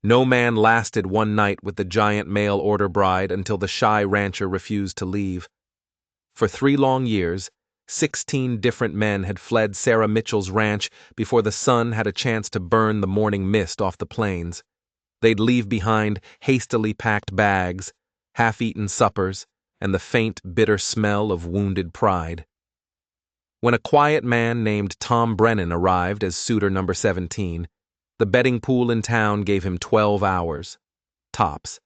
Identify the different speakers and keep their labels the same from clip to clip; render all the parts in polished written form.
Speaker 1: No man lasted one night with the giant mail-order bride until the shy rancher refused to leave. For 3 long years, 16 different men had fled Sarah Mitchell's ranch before the sun had a chance to burn the morning mist off the plains. They'd leave behind hastily packed bags, half-eaten suppers, and the faint, bitter smell of wounded pride. When a quiet man named Tom Brennan arrived as suitor number 17, the betting pool in town gave him 12 hours. Tops.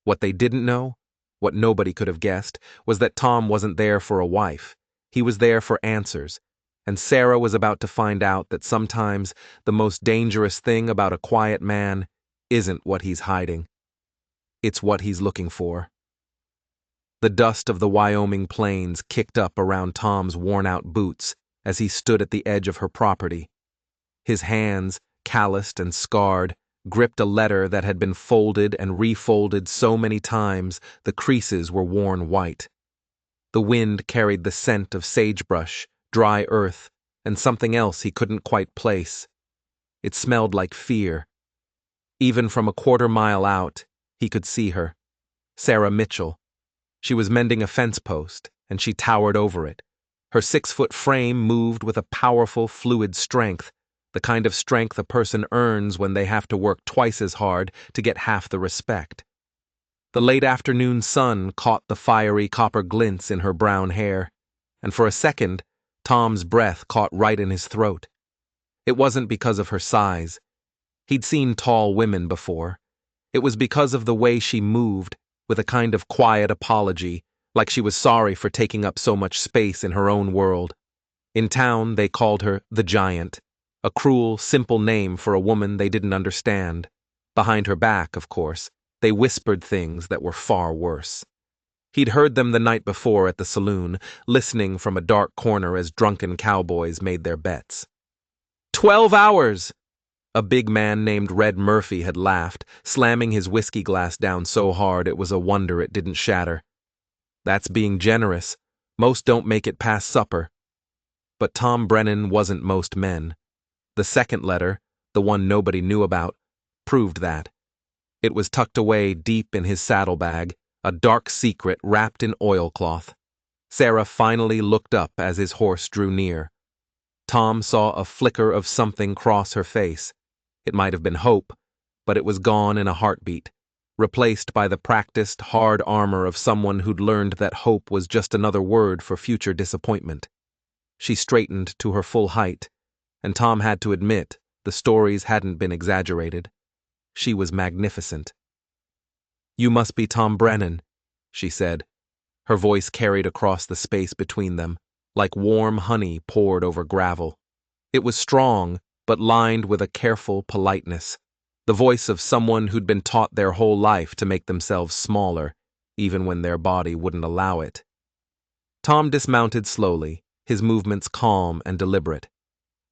Speaker 1: What they didn't know, what nobody could have guessed, was that Tom wasn't there for a wife. He was there for answers, and Sarah was about to find out that sometimes the most dangerous thing about a quiet man isn't what he's hiding. It's what he's looking for. The dust of the Wyoming plains kicked up around Tom's worn-out boots as he stood at the edge of her property. His hands, calloused and scarred, gripped a letter that had been folded and refolded so many times the creases were worn white. The wind carried the scent of sagebrush, dry earth, and something else he couldn't quite place. It smelled like fear. Even from a quarter-mile out, he could see her. Sarah Mitchell. She was mending a fence post, and she towered over it. Her 6-foot frame moved with a powerful, fluid strength, the kind of strength a person earns when they have to work twice as hard to get half the respect. The late afternoon sun caught the fiery copper glints in her brown hair, and for a second, Tom's breath caught right in his throat. It wasn't because of her size. He'd seen tall women before. It was because of the way she moved, with a kind of quiet apology, like she was sorry for taking up so much space in her own world. In town, they called her the Giant, a cruel, simple name for a woman they didn't understand. Behind her back, of course, they whispered things that were far worse. He'd heard them the night before at the saloon, listening from a dark corner as drunken cowboys made their bets. 12 hours! A big man named Red Murphy had laughed, slamming his whiskey glass down so hard it was a wonder it didn't shatter. That's being generous. Most don't make it past supper. But Tom Brennan wasn't most men. The second letter, the one nobody knew about, proved that. It was tucked away deep in his saddlebag, a dark secret wrapped in oilcloth. Sarah finally looked up as his horse drew near. Tom saw a flicker of something cross her face. It might have been hope, but it was gone in a heartbeat, replaced by the practiced, hard armor of someone who'd learned that hope was just another word for future disappointment. She straightened to her full height, and Tom had to admit the stories hadn't been exaggerated. She was magnificent. "You must be Tom Brennan," she said. Her voice carried across the space between them, like warm honey poured over gravel. It was strong, but lined with a careful politeness, the voice of someone who'd been taught their whole life to make themselves smaller, even when their body wouldn't allow it. Tom dismounted slowly, his movements calm and deliberate.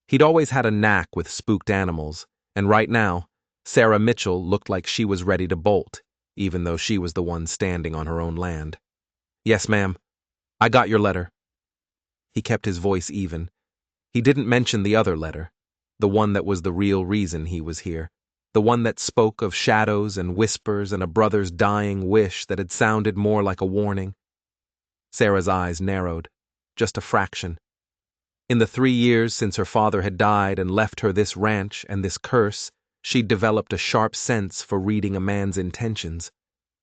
Speaker 1: He'd always had a knack with spooked animals, and right now, Sarah Mitchell looked like she was ready to bolt, even though she was the one standing on her own land. "Yes, ma'am. I got your letter." He kept his voice even. He didn't mention the other letter, the one that was the real reason he was here, the one that spoke of shadows and whispers and a brother's dying wish that had sounded more like a warning. Sarah's eyes narrowed, just a fraction. In the 3 years since her father had died and left her this ranch and this curse, she'd developed a sharp sense for reading a man's intentions.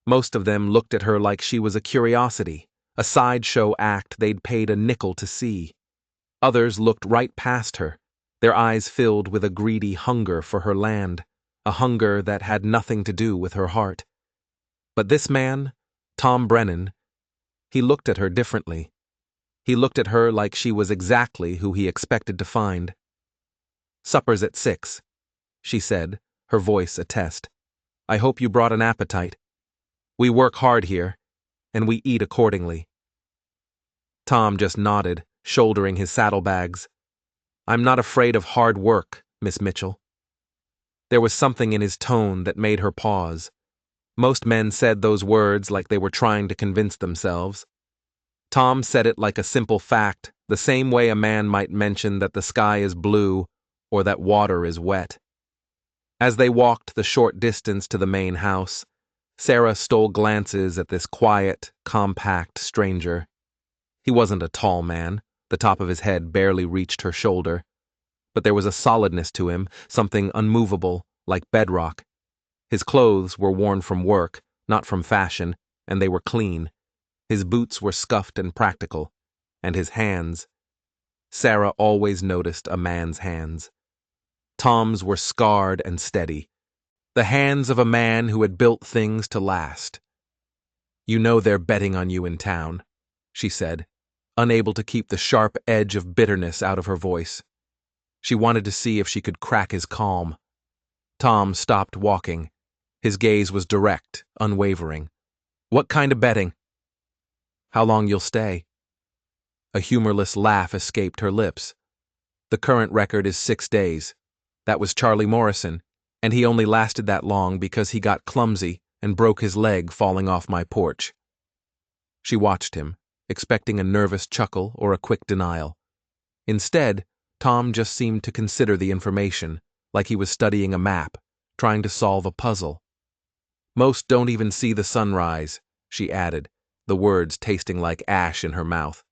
Speaker 1: Most of them looked at her like she was a curiosity, a sideshow act they'd paid a nickel to see. Others looked right past her, their eyes filled with a greedy hunger for her land, a hunger that had nothing to do with her heart. But this man, Tom Brennan, he looked at her differently. He looked at her like she was exactly who he expected to find. "Supper's at 6, she said, her voice a test. "I hope you brought an appetite. We work hard here, and we eat accordingly." Tom just nodded, shouldering his saddlebags. "I'm not afraid of hard work, Miss Mitchell." There was something in his tone that made her pause. Most men said those words like they were trying to convince themselves. Tom said it like a simple fact, the same way a man might mention that the sky is blue or that water is wet. As they walked the short distance to the main house, Sarah stole glances at this quiet, compact stranger. He wasn't a tall man. The top of his head barely reached her shoulder. But there was a solidness to him, something unmovable, like bedrock. His clothes were worn from work, not from fashion, and they were clean. His boots were scuffed and practical. And his hands. Sarah always noticed a man's hands. Tom's were scarred and steady. The hands of a man who had built things to last. "You know they're betting on you in town," she said, unable to keep the sharp edge of bitterness out of her voice. She wanted to see if she could crack his calm. Tom stopped walking. His gaze was direct, unwavering. "What kind of betting?" "How long you'll stay." A humorless laugh escaped her lips. "The current record is 6 days. That was Charlie Morrison, and he only lasted that long because he got clumsy and broke his leg falling off my porch." She watched him, expecting a nervous chuckle or a quick denial. Instead, Tom just seemed to consider the information, like he was studying a map, trying to solve a puzzle. "Most don't even see the sunrise," she added, the words tasting like ash in her mouth.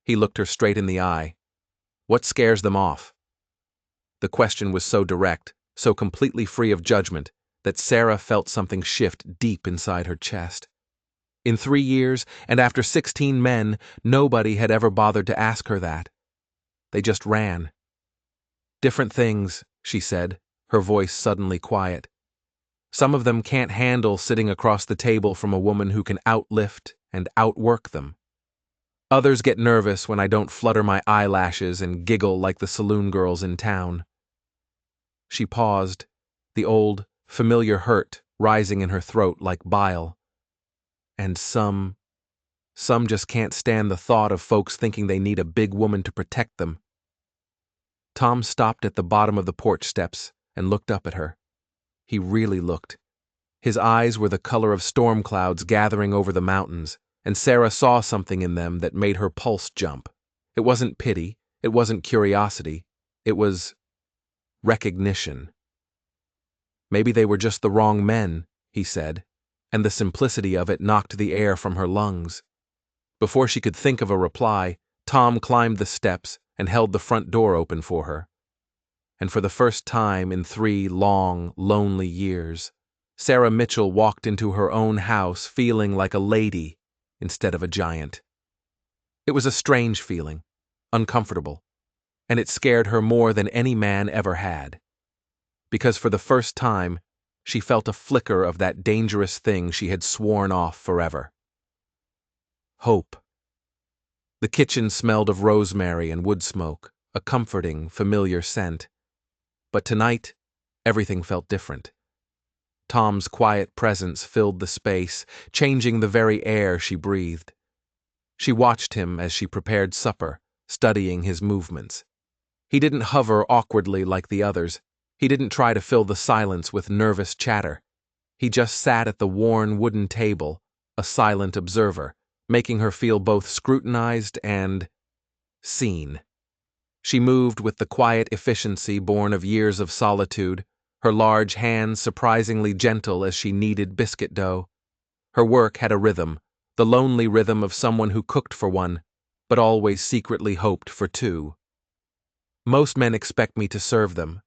Speaker 1: He looked her straight in the eye. "What scares them off?" The question was so direct, so completely free of judgment, that Sarah felt something shift deep inside her chest. In 3 years, and after 16 men, nobody had ever bothered to ask her that. They just ran. "Different things," she said, her voice suddenly quiet. "Some of them can't handle sitting across the table from a woman who can outlift and outwork them. Others get nervous when I don't flutter my eyelashes and giggle like the saloon girls in town." She paused, the old, familiar hurt rising in her throat like bile. "And some just can't stand the thought of folks thinking they need a big woman to protect them." Tom stopped at the bottom of the porch steps and looked up at her. He really looked. His eyes were the color of storm clouds gathering over the mountains, and Sarah saw something in them that made her pulse jump. It wasn't pity, it wasn't curiosity, it was recognition. "Maybe they were just the wrong men," he said, and the simplicity of it knocked the air from her lungs. Before she could think of a reply, Tom climbed the steps and held the front door open for her. And for the first time in 3 long, lonely years, Sarah Mitchell walked into her own house feeling like a lady instead of a giant. It was a strange feeling, uncomfortable, and it scared her more than any man ever had. Because for the first time, she felt a flicker of that dangerous thing she had sworn off forever. Hope. The kitchen smelled of rosemary and wood smoke, a comforting, familiar scent. But tonight, everything felt different. Tom's quiet presence filled the space, changing the very air she breathed. She watched him as she prepared supper, studying his movements. He didn't hover awkwardly like the others. He didn't try to fill the silence with nervous chatter. He just sat at the worn wooden table, a silent observer, making her feel both scrutinized and seen. She moved with the quiet efficiency born of years of solitude, her large hands surprisingly gentle as she kneaded biscuit dough. Her work had a rhythm, the lonely rhythm of someone who cooked for one, but always secretly hoped for 2. "Most men expect me to serve them,"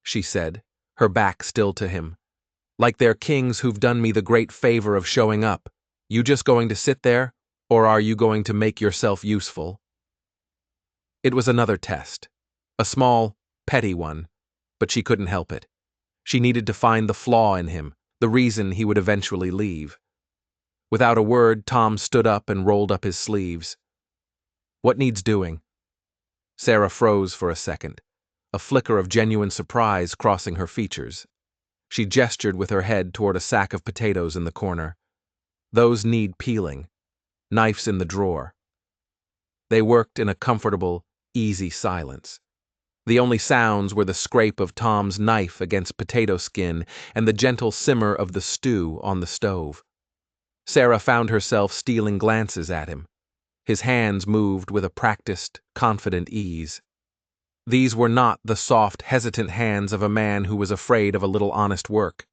Speaker 1: she said, her back still to him. "Like they're kings who've done me the great favor of showing up. You just going to sit there, or are you going to make yourself useful?" It was another test. A small, petty one, but she couldn't help it. She needed to find the flaw in him, the reason he would eventually leave. Without a word, Tom stood up and rolled up his sleeves. "What needs doing?" Sarah froze for a second, a flicker of genuine surprise crossing her features. She gestured with her head toward a sack of potatoes in the corner. "Those need peeling. Knife's in the drawer." They worked in a comfortable, easy silence. The only sounds were the scrape of Tom's knife against potato skin and the gentle simmer of the stew on the stove. Sarah found herself stealing glances at him. His hands moved with a practiced, confident ease. These were not the soft, hesitant hands of a man who was afraid of a little honest work.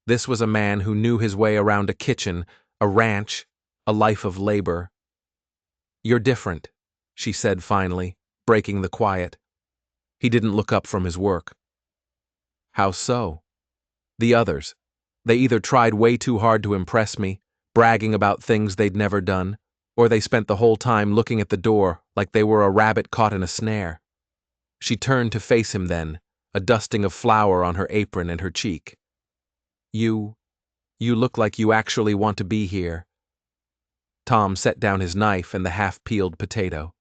Speaker 1: This was a man who knew his way around a kitchen, a ranch, a life of labor. "You're different," she said finally, breaking the quiet. He didn't look up from his work. "How so?" "The others. They either tried way too hard to impress me, bragging about things they'd never done, or they spent the whole time looking at the door like they were a rabbit caught in a snare." She turned to face him then, a dusting of flour on her apron and her cheek. You look like you actually want to be here." Tom set down his knife and the half-peeled potato.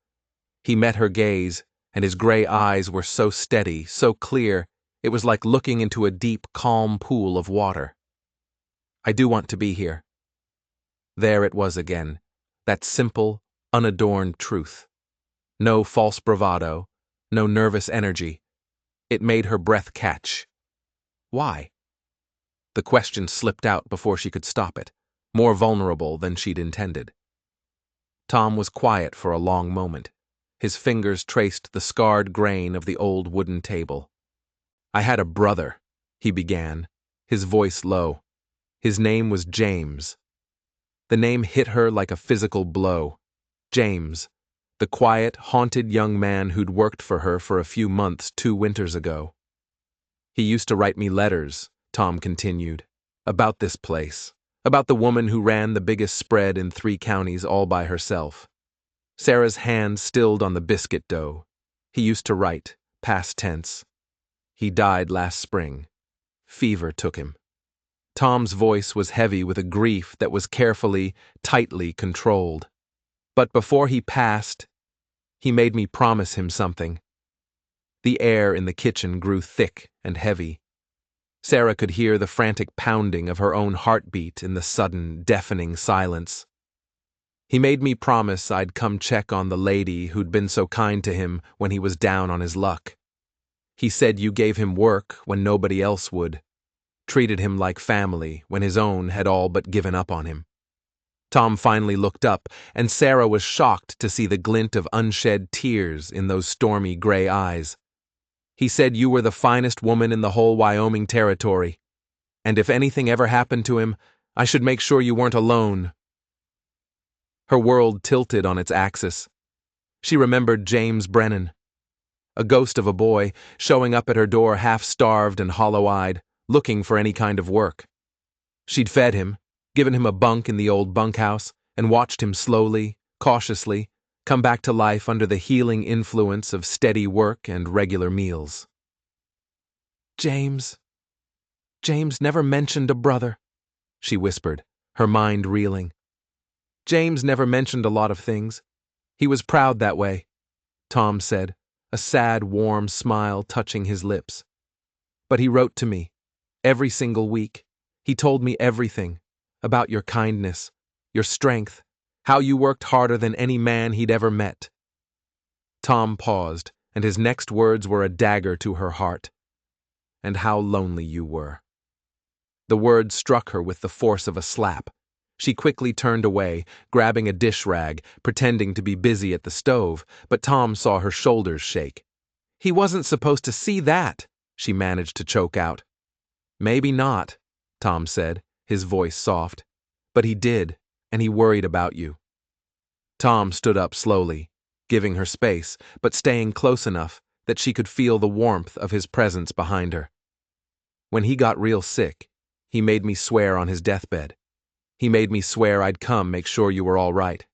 Speaker 1: He met her gaze, and his gray eyes were so steady, so clear, it was like looking into a deep, calm pool of water. "I do want to be here." There it was again, that simple, unadorned truth. No false bravado, no nervous energy. It made her breath catch. Why? The question slipped out before she could stop it, more vulnerable than she'd intended. Tom was quiet for a long moment. His fingers traced the scarred grain of the old wooden table. "I had a brother," he began, his voice low. "His name was James." The name hit her like a physical blow. James, the quiet, haunted young man who'd worked for her for a few months 2 winters ago. "He used to write me letters," Tom continued, "about this place, about the woman who ran the biggest spread in 3 counties all by herself." Sarah's hand stilled on the biscuit dough. "He used to write, past tense. He died last spring. Fever took him." Tom's voice was heavy with a grief that was carefully, tightly controlled. "But before he passed, he made me promise him something." The air in the kitchen grew thick and heavy. Sarah could hear the frantic pounding of her own heartbeat in the sudden, deafening silence. "He made me promise I'd come check on the lady who'd been so kind to him when he was down on his luck. He said you gave him work when nobody else would, treated him like family when his own had all but given up on him." Tom finally looked up, and Sarah was shocked to see the glint of unshed tears in those stormy gray eyes. "He said you were the finest woman in the whole Wyoming territory, and if anything ever happened to him, I should make sure you weren't alone." Her world tilted on its axis. She remembered James Brennan, a ghost of a boy, showing up at her door half-starved and hollow-eyed, looking for any kind of work. She'd fed him, given him a bunk in the old bunkhouse, and watched him slowly, cautiously, come back to life under the healing influence of steady work and regular meals. James never mentioned a brother," she whispered, her mind reeling. "James never mentioned a lot of things. He was proud that way," Tom said, a sad, warm smile touching his lips. "But he wrote to me, every single week. He told me everything, about your kindness, your strength, how you worked harder than any man he'd ever met." Tom paused, and his next words were a dagger to her heart. "And how lonely you were." The word struck her with the force of a slap. She quickly turned away, grabbing a dish rag, pretending to be busy at the stove, but Tom saw her shoulders shake. "He wasn't supposed to see that," she managed to choke out. "Maybe not," Tom said, his voice soft. "But he did, and he worried about you." Tom stood up slowly, giving her space, but staying close enough that she could feel the warmth of his presence behind her. "When he got real sick, he made me swear on his deathbed. He made me swear I'd come make sure you were all right.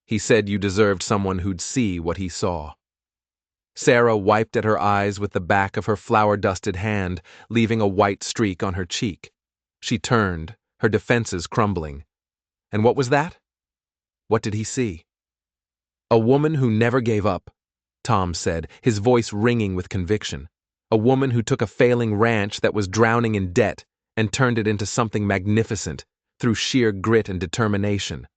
Speaker 1: He said you deserved someone who'd see what he saw." Sarah wiped at her eyes with the back of her flour-dusted hand, leaving a white streak on her cheek. She turned, her defenses crumbling. "And what was that? What did he see?" "A woman who never gave up," Tom said, his voice ringing with conviction. "A woman who took a failing ranch that was drowning in debt and turned it into something magnificent through sheer grit and determination.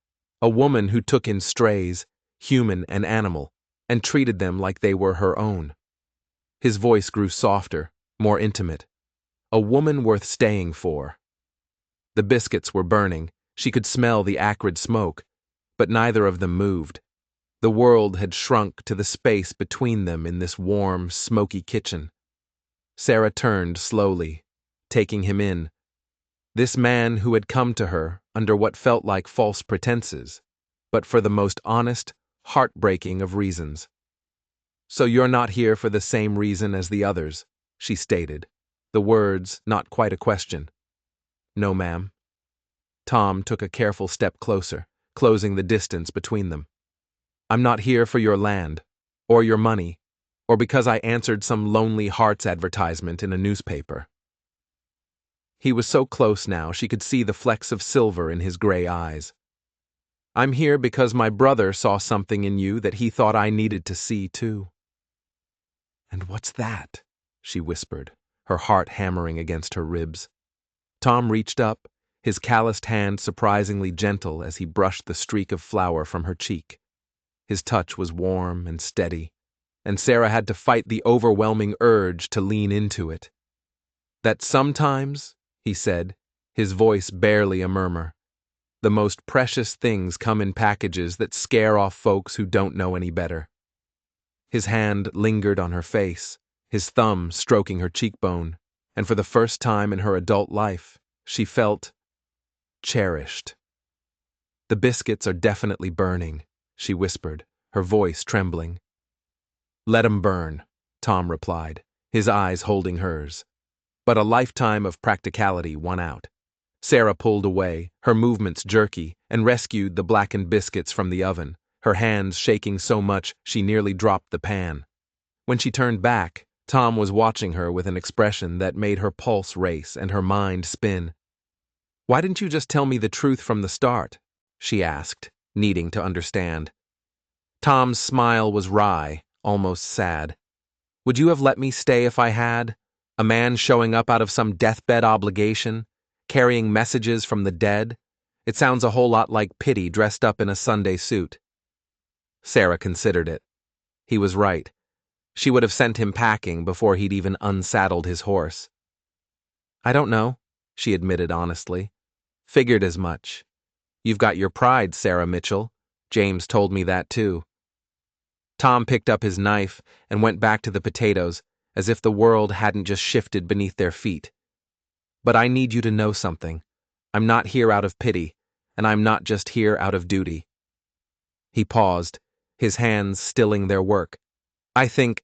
Speaker 1: A woman who took in strays, human and animal, and treated them like they were her own." His voice grew softer, more intimate. "A woman worth staying for." The biscuits were burning. She could smell the acrid smoke, but neither of them moved. The world had shrunk to the space between them in this warm, smoky kitchen. Sarah turned slowly, taking him in. This man who had come to her under what felt like false pretenses, but for the most honest, heartbreaking of reasons. "So you're not here for the same reason as the others," she stated, the words not quite a question. "No, ma'am." Tom took a careful step closer, closing the distance between them. "I'm not here for your land, or your money, or because I answered some Lonely Hearts advertisement in a newspaper." He was so close now she could see the flecks of silver in his gray eyes. "I'm here because my brother saw something in you that he thought I needed to see too." "And what's that?" she whispered, her heart hammering against her ribs. Tom reached up, his calloused hand surprisingly gentle as he brushed the streak of flour from her cheek. His touch was warm and steady, and Sarah had to fight the overwhelming urge to lean into it. "That sometimes," he said, his voice barely a murmur, "the most precious things come in packages that scare off folks who don't know any better." His hand lingered on her face, his thumb stroking her cheekbone, and for the first time in her adult life, she felt cherished. "The biscuits are definitely burning," she whispered, her voice trembling. "Let 'em burn," Tom replied, his eyes holding hers. But a lifetime of practicality won out. Sarah pulled away, her movements jerky, and rescued the blackened biscuits from the oven, her hands shaking so much she nearly dropped the pan. When she turned back, Tom was watching her with an expression that made her pulse race and her mind spin. "Why didn't you just tell me the truth from the start?" she asked, needing to understand. Tom's smile was wry, almost sad. "Would you have let me stay if I had? A man showing up out of some deathbed obligation, carrying messages from the dead? It sounds a whole lot like Pity dressed up in a Sunday suit." Sarah considered it. He was right. She would have sent him packing before he'd even unsaddled his horse. "I don't know," she admitted honestly. "Figured as much. You've got your pride, Sarah Mitchell. James told me that too." Tom picked up his knife and went back to the potatoes, as if the world hadn't just shifted beneath their feet. "But I need you to know something. I'm not here out of pity, and I'm not just here out of duty." He paused, his hands stilling their work. I think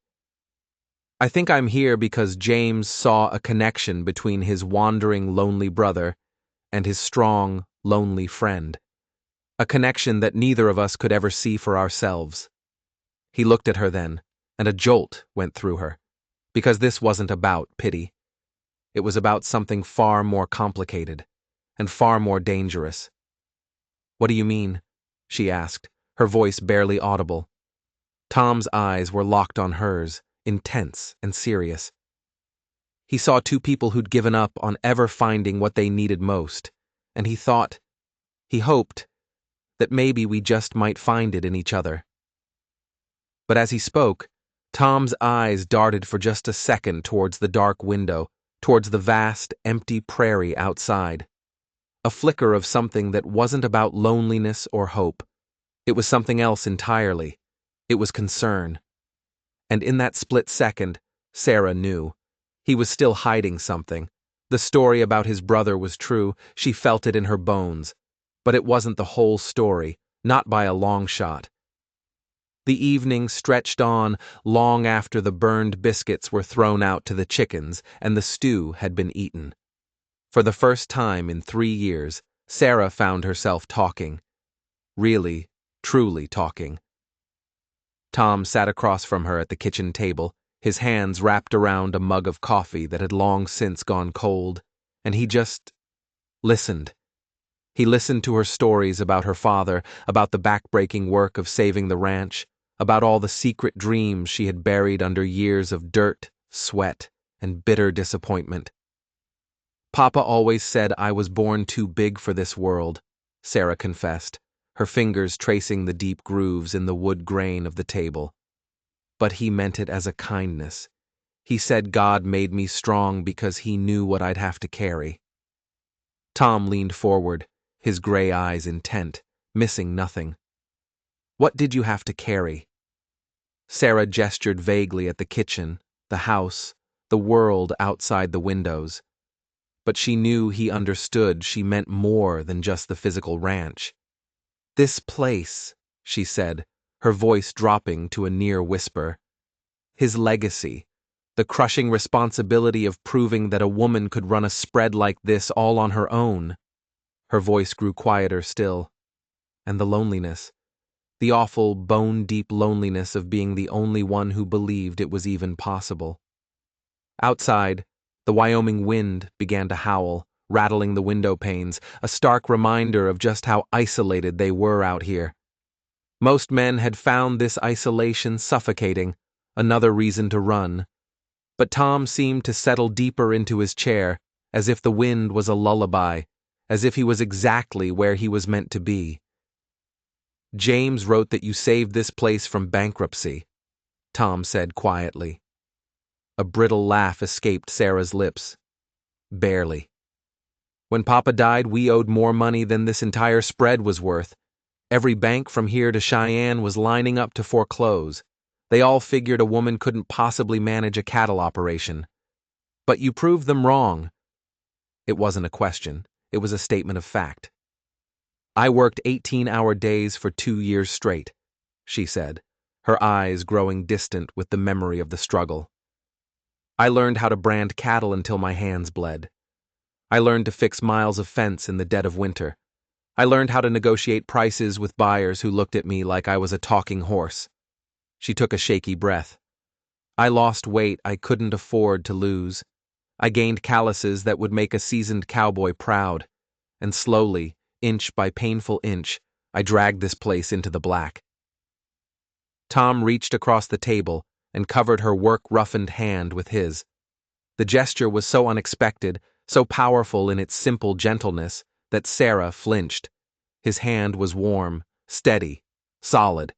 Speaker 1: I'm here because James saw a connection between his wandering, lonely brother and his strong, lonely friend. A connection that neither of us could ever see for ourselves." He looked at her then, and a jolt went through her, because this wasn't about pity. It was about something far more complicated, and far more dangerous. "What do you mean?" she asked, her voice barely audible. Tom's eyes were locked on hers, intense and serious. He saw two people who'd given up on ever finding what they needed most, and he hoped, that maybe we just might find it in each other. But as he spoke, Tom's eyes darted for just a second towards the dark window, towards the vast, empty prairie outside. A flicker of something that wasn't about loneliness or hope. It was something else entirely. It was concern. And in that split second, Sarah knew. He was still hiding something. The story about his brother was true, she felt it in her bones. But it wasn't the whole story, not by a long shot. The evening stretched on long after the burned biscuits were thrown out to the chickens and the stew had been eaten. For the first time in 3 years, Sarah found herself talking. Really, truly talking. Tom sat across from her at the kitchen table, his hands wrapped around a mug of coffee that had long since gone cold, and he just listened. He listened to her stories about her father, about the backbreaking work of saving the ranch, about all the secret dreams she had buried under years of dirt, sweat, and bitter disappointment. "Papa always said I was born too big for this world," Sarah confessed, her fingers tracing the deep grooves in the wood grain of the table. "But he meant it as a kindness. He said God made me strong because he knew what I'd have to carry." Tom leaned forward, his gray eyes intent, missing nothing. What did you have to carry? Sarah gestured vaguely at the kitchen, the house, the world outside the windows. But she knew he understood she meant more than just the physical ranch. This place, she said, her voice dropping to a near whisper. His legacy, the crushing responsibility of proving that a woman could run a spread like this all on her own. Her voice grew quieter still. And the loneliness, the awful, bone-deep loneliness of being the only one who believed it was even possible. Outside, the Wyoming wind began to howl, rattling the window panes, a stark reminder of just how isolated they were out here. Most men had found this isolation suffocating, another reason to run. But Tom seemed to settle deeper into his chair, as if the wind was a lullaby, as if he was exactly where he was meant to be. James wrote that you saved this place from bankruptcy, Tom said quietly. A brittle laugh escaped Sarah's lips. Barely. When Papa died, we owed more money than this entire spread was worth. Every bank from here to Cheyenne was lining up to foreclose. They all figured a woman couldn't possibly manage a cattle operation. But you proved them wrong. It wasn't a question. It was a statement of fact. I worked 18-hour days for 2 years straight, she said, her eyes growing distant with the memory of the struggle. I learned how to brand cattle until my hands bled. I learned to fix miles of fence in the dead of winter. I learned how to negotiate prices with buyers who looked at me like I was a talking horse. She took a shaky breath. I lost weight I couldn't afford to lose. I gained calluses that would make a seasoned cowboy proud. And slowly, inch by painful inch, I dragged this place into the black. Tom reached across the table and covered her work-roughened hand with his. The gesture was so unexpected, so powerful in its simple gentleness, that Sarah flinched. His hand was warm, steady, solid.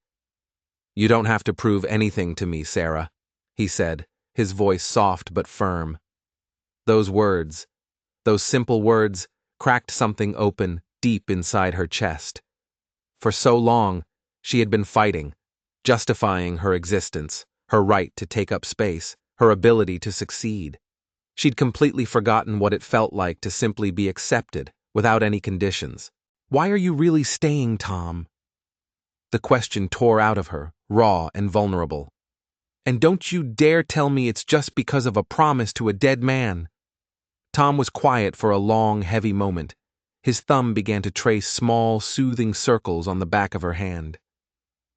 Speaker 1: You don't have to prove anything to me, Sarah, he said, his voice soft but firm. Those words, those simple words, cracked something open deep inside her chest. For so long, she had been fighting, justifying her existence, her right to take up space, her ability to succeed. She'd completely forgotten what it felt like to simply be accepted, without any conditions. Why are you really staying, Tom? The question tore out of her, raw and vulnerable. And don't you dare tell me it's just because of a promise to a dead man. Tom was quiet for a long, heavy moment. His thumb began to trace small, soothing circles on the back of her hand.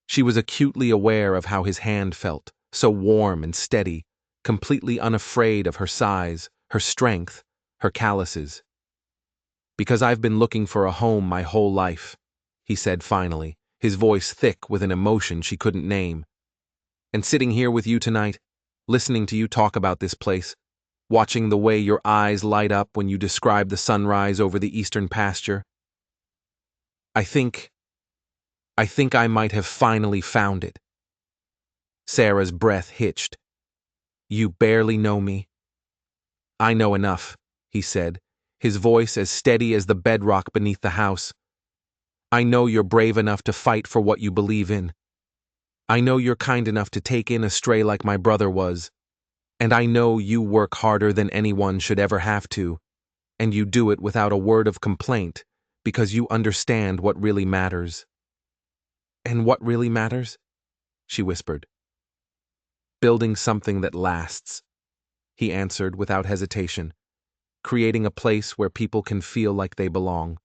Speaker 1: She was acutely aware of how his hand felt, so warm and steady, completely unafraid of her size, her strength, her calluses. Because I've been looking for a home my whole life, he said finally, his voice thick with an emotion she couldn't name. And sitting here with you tonight, listening to you talk about this place, watching the way your eyes light up when you describe the sunrise over the eastern pasture, I think I might have finally found it. Sarah's breath hitched. You barely know me. I know enough, he said, his voice as steady as the bedrock beneath the house. I know you're brave enough to fight for what you believe in. I know you're kind enough to take in a stray like my brother was. And I know you work harder than anyone should ever have to. And you do it without a word of complaint, because you understand what really matters. And what really matters? She whispered. Building something that lasts, he answered without hesitation, creating a place where people can feel like they belong.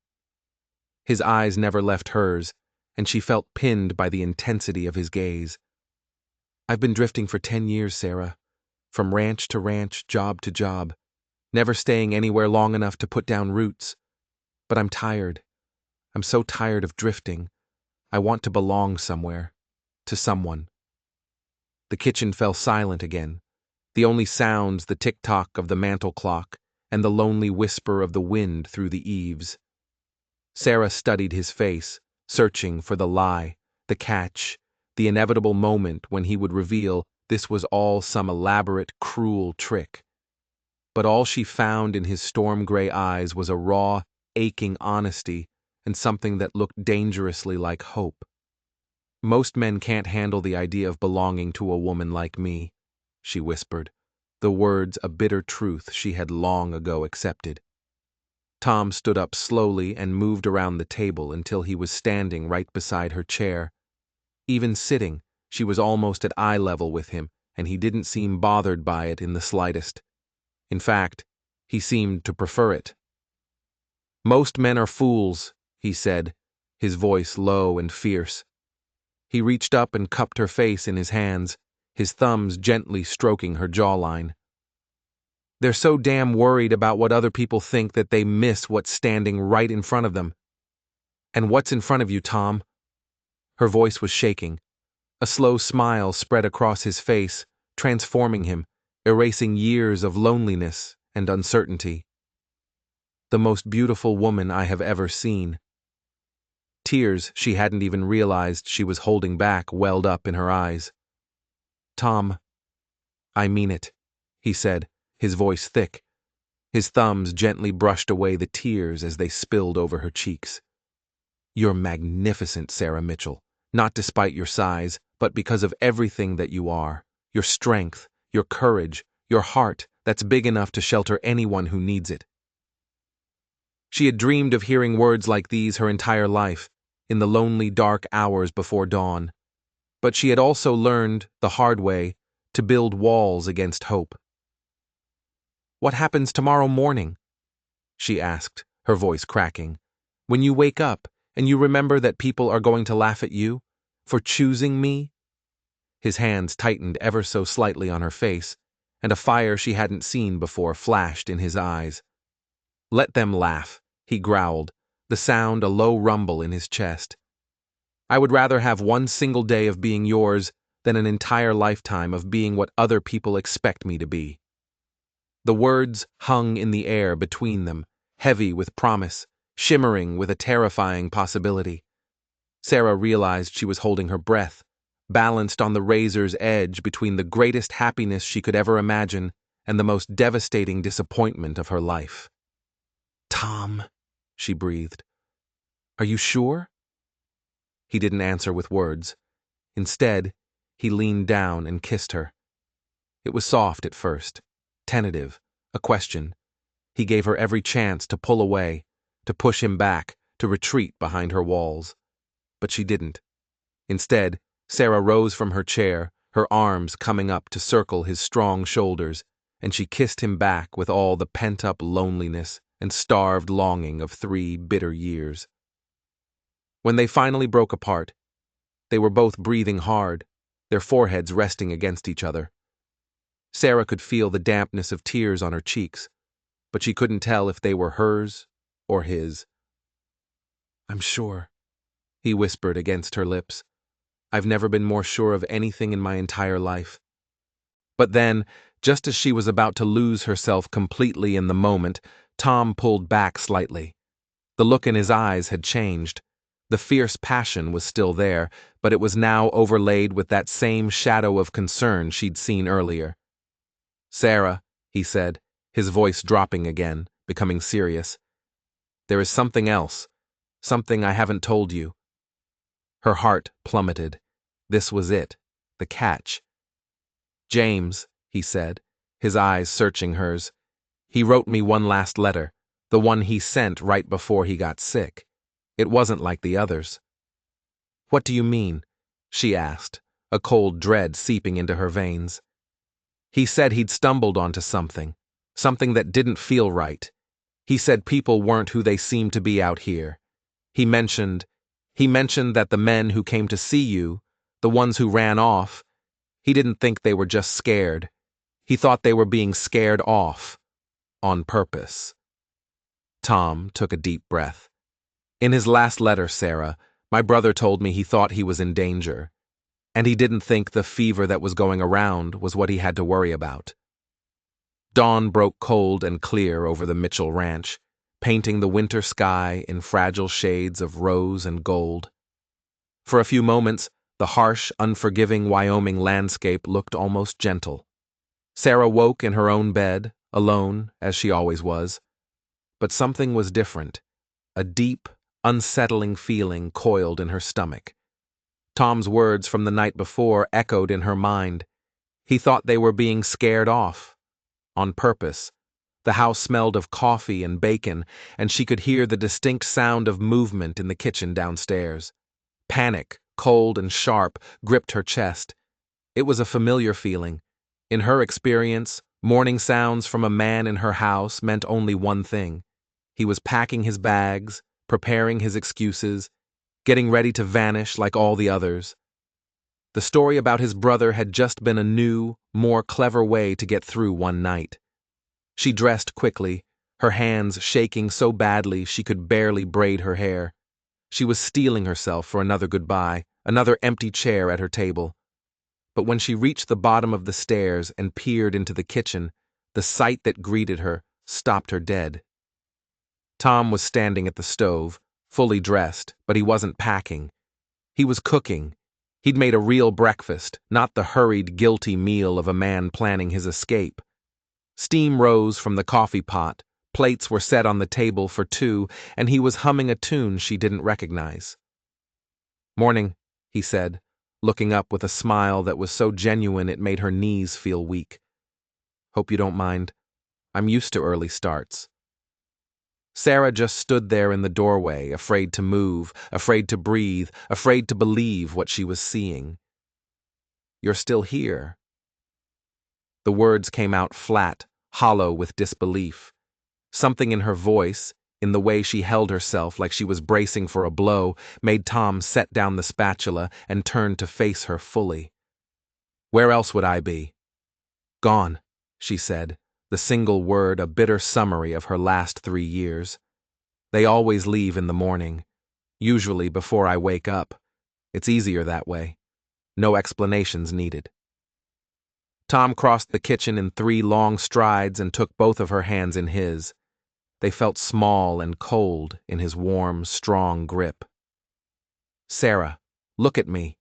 Speaker 1: His eyes never left hers, and she felt pinned by the intensity of his gaze. I've been drifting for 10 years, Sarah, from ranch to ranch, job to job, never staying anywhere long enough to put down roots. But I'm tired. I'm so tired of drifting. I want to belong somewhere, to someone. The kitchen fell silent again, the only sounds the tick-tock of the mantel clock and the lonely whisper of the wind through the eaves. Sarah studied his face, searching for the lie, the catch, the inevitable moment when he would reveal this was all some elaborate, cruel trick. But all she found in his storm-gray eyes was a raw, aching honesty and something that looked dangerously like hope. Most men can't handle the idea of belonging to a woman like me, she whispered, the words a bitter truth she had long ago accepted. Tom stood up slowly and moved around the table until he was standing right beside her chair. Even sitting, she was almost at eye level with him, and he didn't seem bothered by it in the slightest. In fact, he seemed to prefer it. Most men are fools, he said, his voice low and fierce. He reached up and cupped her face in his hands, his thumbs gently stroking her jawline. They're so damn worried about what other people think that they miss what's standing right in front of them. And what's in front of you, Tom? Her voice was shaking. A slow smile spread across his face, transforming him, erasing years of loneliness and uncertainty. The most beautiful woman I have ever seen. Tears she hadn't even realized she was holding back welled up in her eyes. Tom, I mean it, he said, his voice thick. His thumbs gently brushed away the tears as they spilled over her cheeks. You're magnificent, Sarah Mitchell, not despite your size, but because of everything that you are. Your strength, your courage, your heart that's big enough to shelter anyone who needs it. She had dreamed of hearing words like these her entire life, in the lonely, dark hours before dawn. But she had also learned, the hard way, to build walls against hope. What happens tomorrow morning? She asked, her voice cracking. When you wake up and you remember that people are going to laugh at you for choosing me? His hands tightened ever so slightly on her face, and a fire she hadn't seen before flashed in his eyes. Let them laugh, he growled, the sound a low rumble in his chest. I would rather have one single day of being yours than an entire lifetime of being what other people expect me to be. The words hung in the air between them, heavy with promise, shimmering with a terrifying possibility. Sarah realized she was holding her breath, balanced on the razor's edge between the greatest happiness she could ever imagine and the most devastating disappointment of her life. Tom, she breathed. Are you sure? He didn't answer with words. Instead, he leaned down and kissed her. It was soft at first, tentative, a question. He gave her every chance to pull away, to push him back, to retreat behind her walls. But she didn't. Instead, Sarah rose from her chair, her arms coming up to circle his strong shoulders, and she kissed him back with all the pent-up loneliness and starved longing of 3 bitter years. When they finally broke apart, they were both breathing hard, their foreheads resting against each other. Sarah could feel the dampness of tears on her cheeks, but she couldn't tell if they were hers or his. I'm sure, he whispered against her lips. I've never been more sure of anything in my entire life. But then, just as she was about to lose herself completely in the moment, Tom pulled back slightly. The look in his eyes had changed. The fierce passion was still there, but it was now overlaid with that same shadow of concern she'd seen earlier. Sarah, he said, his voice dropping again, becoming serious. There is something else, something I haven't told you. Her heart plummeted. This was it, the catch. James, he said, his eyes searching hers. He wrote me one last letter, the one he sent right before he got sick. It wasn't like the others. What do you mean? She asked, a cold dread seeping into her veins. He said he'd stumbled onto something that didn't feel right. He said people weren't who they seemed to be out here. He mentioned that the men who came to see you, the ones who ran off, he didn't think they were just scared. He thought they were being scared off, on purpose. Tom took a deep breath. In his last letter, Sarah, my brother told me he thought he was in danger, and he didn't think the fever that was going around was what he had to worry about. Dawn broke cold and clear over the Mitchell ranch, painting the winter sky in fragile shades of rose and gold. For a few moments, the harsh, unforgiving Wyoming landscape looked almost gentle. Sarah woke in her own bed, alone, as she always was. But something was different. A deep, unsettling feeling coiled in her stomach. Tom's words from the night before echoed in her mind. He thought they were being scared off. On purpose. The house smelled of coffee and bacon, and she could hear the distinct sound of movement in the kitchen downstairs. Panic, cold and sharp, gripped her chest. It was a familiar feeling. In her experience, morning sounds from a man in her house meant only one thing. He was packing his bags, preparing his excuses, getting ready to vanish like all the others. The story about his brother had just been a new, more clever way to get through one night. She dressed quickly, her hands shaking so badly she could barely braid her hair. She was steeling herself for another goodbye, another empty chair at her table. But when she reached the bottom of the stairs and peered into the kitchen, the sight that greeted her stopped her dead. Tom was standing at the stove, fully dressed, but he wasn't packing. He was cooking. He'd made a real breakfast, not the hurried, guilty meal of a man planning his escape. Steam rose from the coffee pot, plates were set on the table for two, and he was humming a tune she didn't recognize. "Morning," he said, looking up with a smile that was so genuine it made her knees feel weak. "Hope you don't mind. I'm used to early starts." Sarah just stood there in the doorway, afraid to move, afraid to breathe, afraid to believe what she was seeing. "You're still here." The words came out flat, hollow with disbelief. Something in her voice, in the way she held herself like she was bracing for a blow, made Tom set down the spatula and turn to face her fully. "Where else would I be?" "Gone," she said, the single word a bitter summary of her last 3 years. "They always leave in the morning. Usually before I wake up. It's easier that way. No explanations needed." Tom crossed the kitchen in 3 long strides and took both of her hands in his. They felt small and cold in his warm, strong grip. "Sarah, look at me."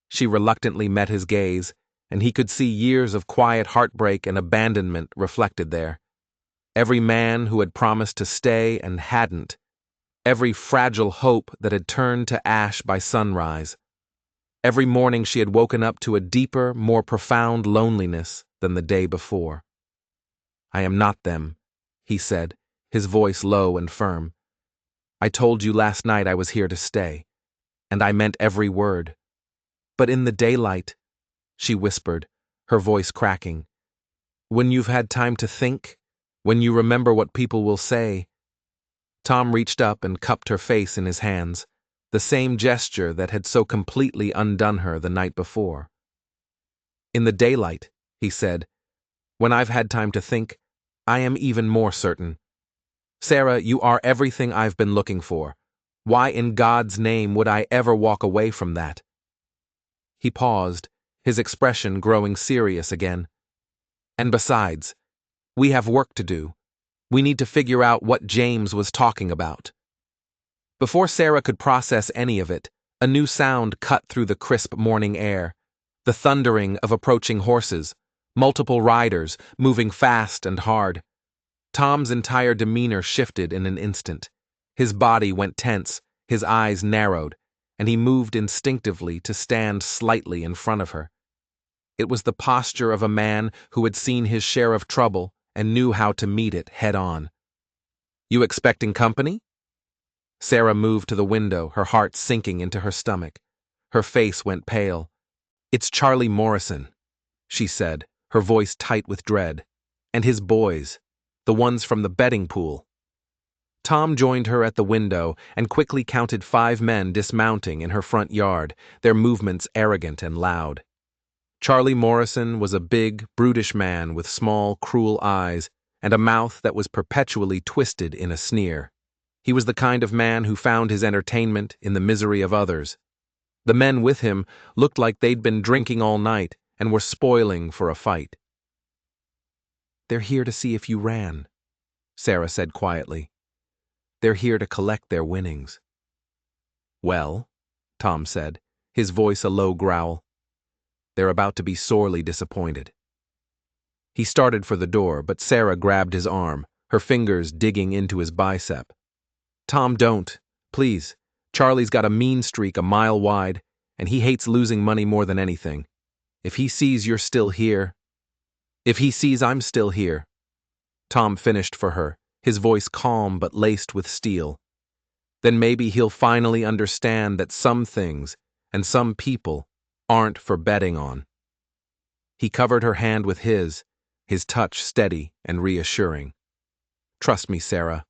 Speaker 1: She reluctantly met his gaze, and he could see years of quiet heartbreak and abandonment reflected there. Every man who had promised to stay and hadn't. Every fragile hope that had turned to ash by sunrise. Every morning she had woken up to a deeper, more profound loneliness than the day before. "I am not them," he said, his voice low and firm. "I told you last night I was here to stay, and I meant every word. But in the daylight," she whispered, her voice cracking, "when you've had time to think, when you remember what people will say." Tom reached up and cupped her face in his hands, the same gesture that had so completely undone her the night before. "In the daylight," he said, "when I've had time to think, I am even more certain. Sarah, you are everything I've been looking for. Why in God's name would I ever walk away from that?" He paused, his expression growing serious again. "And besides, we have work to do. We need to figure out what James was talking about." Before Sarah could process any of it, a new sound cut through the crisp morning air. The thundering of approaching horses, multiple riders, moving fast and hard. Tom's entire demeanor shifted in an instant. His body went tense, his eyes narrowed, and he moved instinctively to stand slightly in front of her. It was the posture of a man who had seen his share of trouble and knew how to meet it head on. "You expecting company?" Sarah moved to the window, her heart sinking into her stomach. Her face went pale. "It's Charlie Morrison," she said, her voice tight with dread. "And his boys, the ones from the betting pool." Tom joined her at the window and quickly counted 5 men dismounting in her front yard, their movements arrogant and loud. Charlie Morrison was a big, brutish man with small, cruel eyes and a mouth that was perpetually twisted in a sneer. He was the kind of man who found his entertainment in the misery of others. The men with him looked like they'd been drinking all night and were spoiling for a fight. "They're here to see if you ran," Sarah said quietly. "They're here to collect their winnings." "Well," Tom said, his voice a low growl, "they're about to be sorely disappointed." He started for the door, but Sarah grabbed his arm, her fingers digging into his bicep. "Tom, don't. Please. Charlie's got a mean streak a mile wide. and he hates losing money more than anything. If he sees you're still here, if he sees I'm still here, Tom finished for her, his voice calm but laced with steel. Then maybe he'll finally understand that some things and some people aren't for betting on. He covered her hand with his touch steady and reassuring. Trust me, Sarah.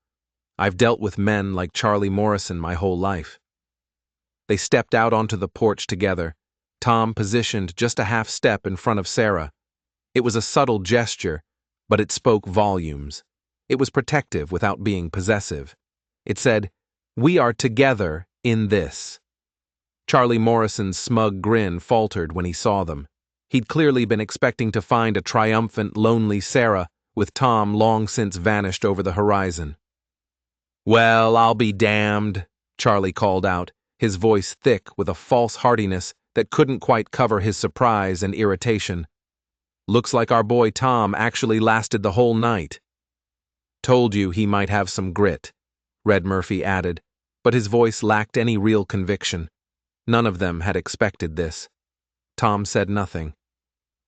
Speaker 1: I've dealt with men like Charlie Morrison my whole life. They stepped out onto the porch together, Tom positioned just a half step in front of Sarah. It was a subtle gesture, but it spoke volumes. It was protective without being possessive. It said, "We are together in this." Charlie Morrison's smug grin faltered when he saw them. He'd clearly been expecting to find a triumphant, lonely Sarah, with Tom long since vanished over the horizon. "Well, I'll be damned," Charlie called out, his voice thick with a false heartiness that couldn't quite cover his surprise and irritation. "Looks like our boy Tom actually lasted the whole night." "Told you he might have some grit," Red Murphy added, but his voice lacked any real conviction. None of them had expected this. Tom said nothing.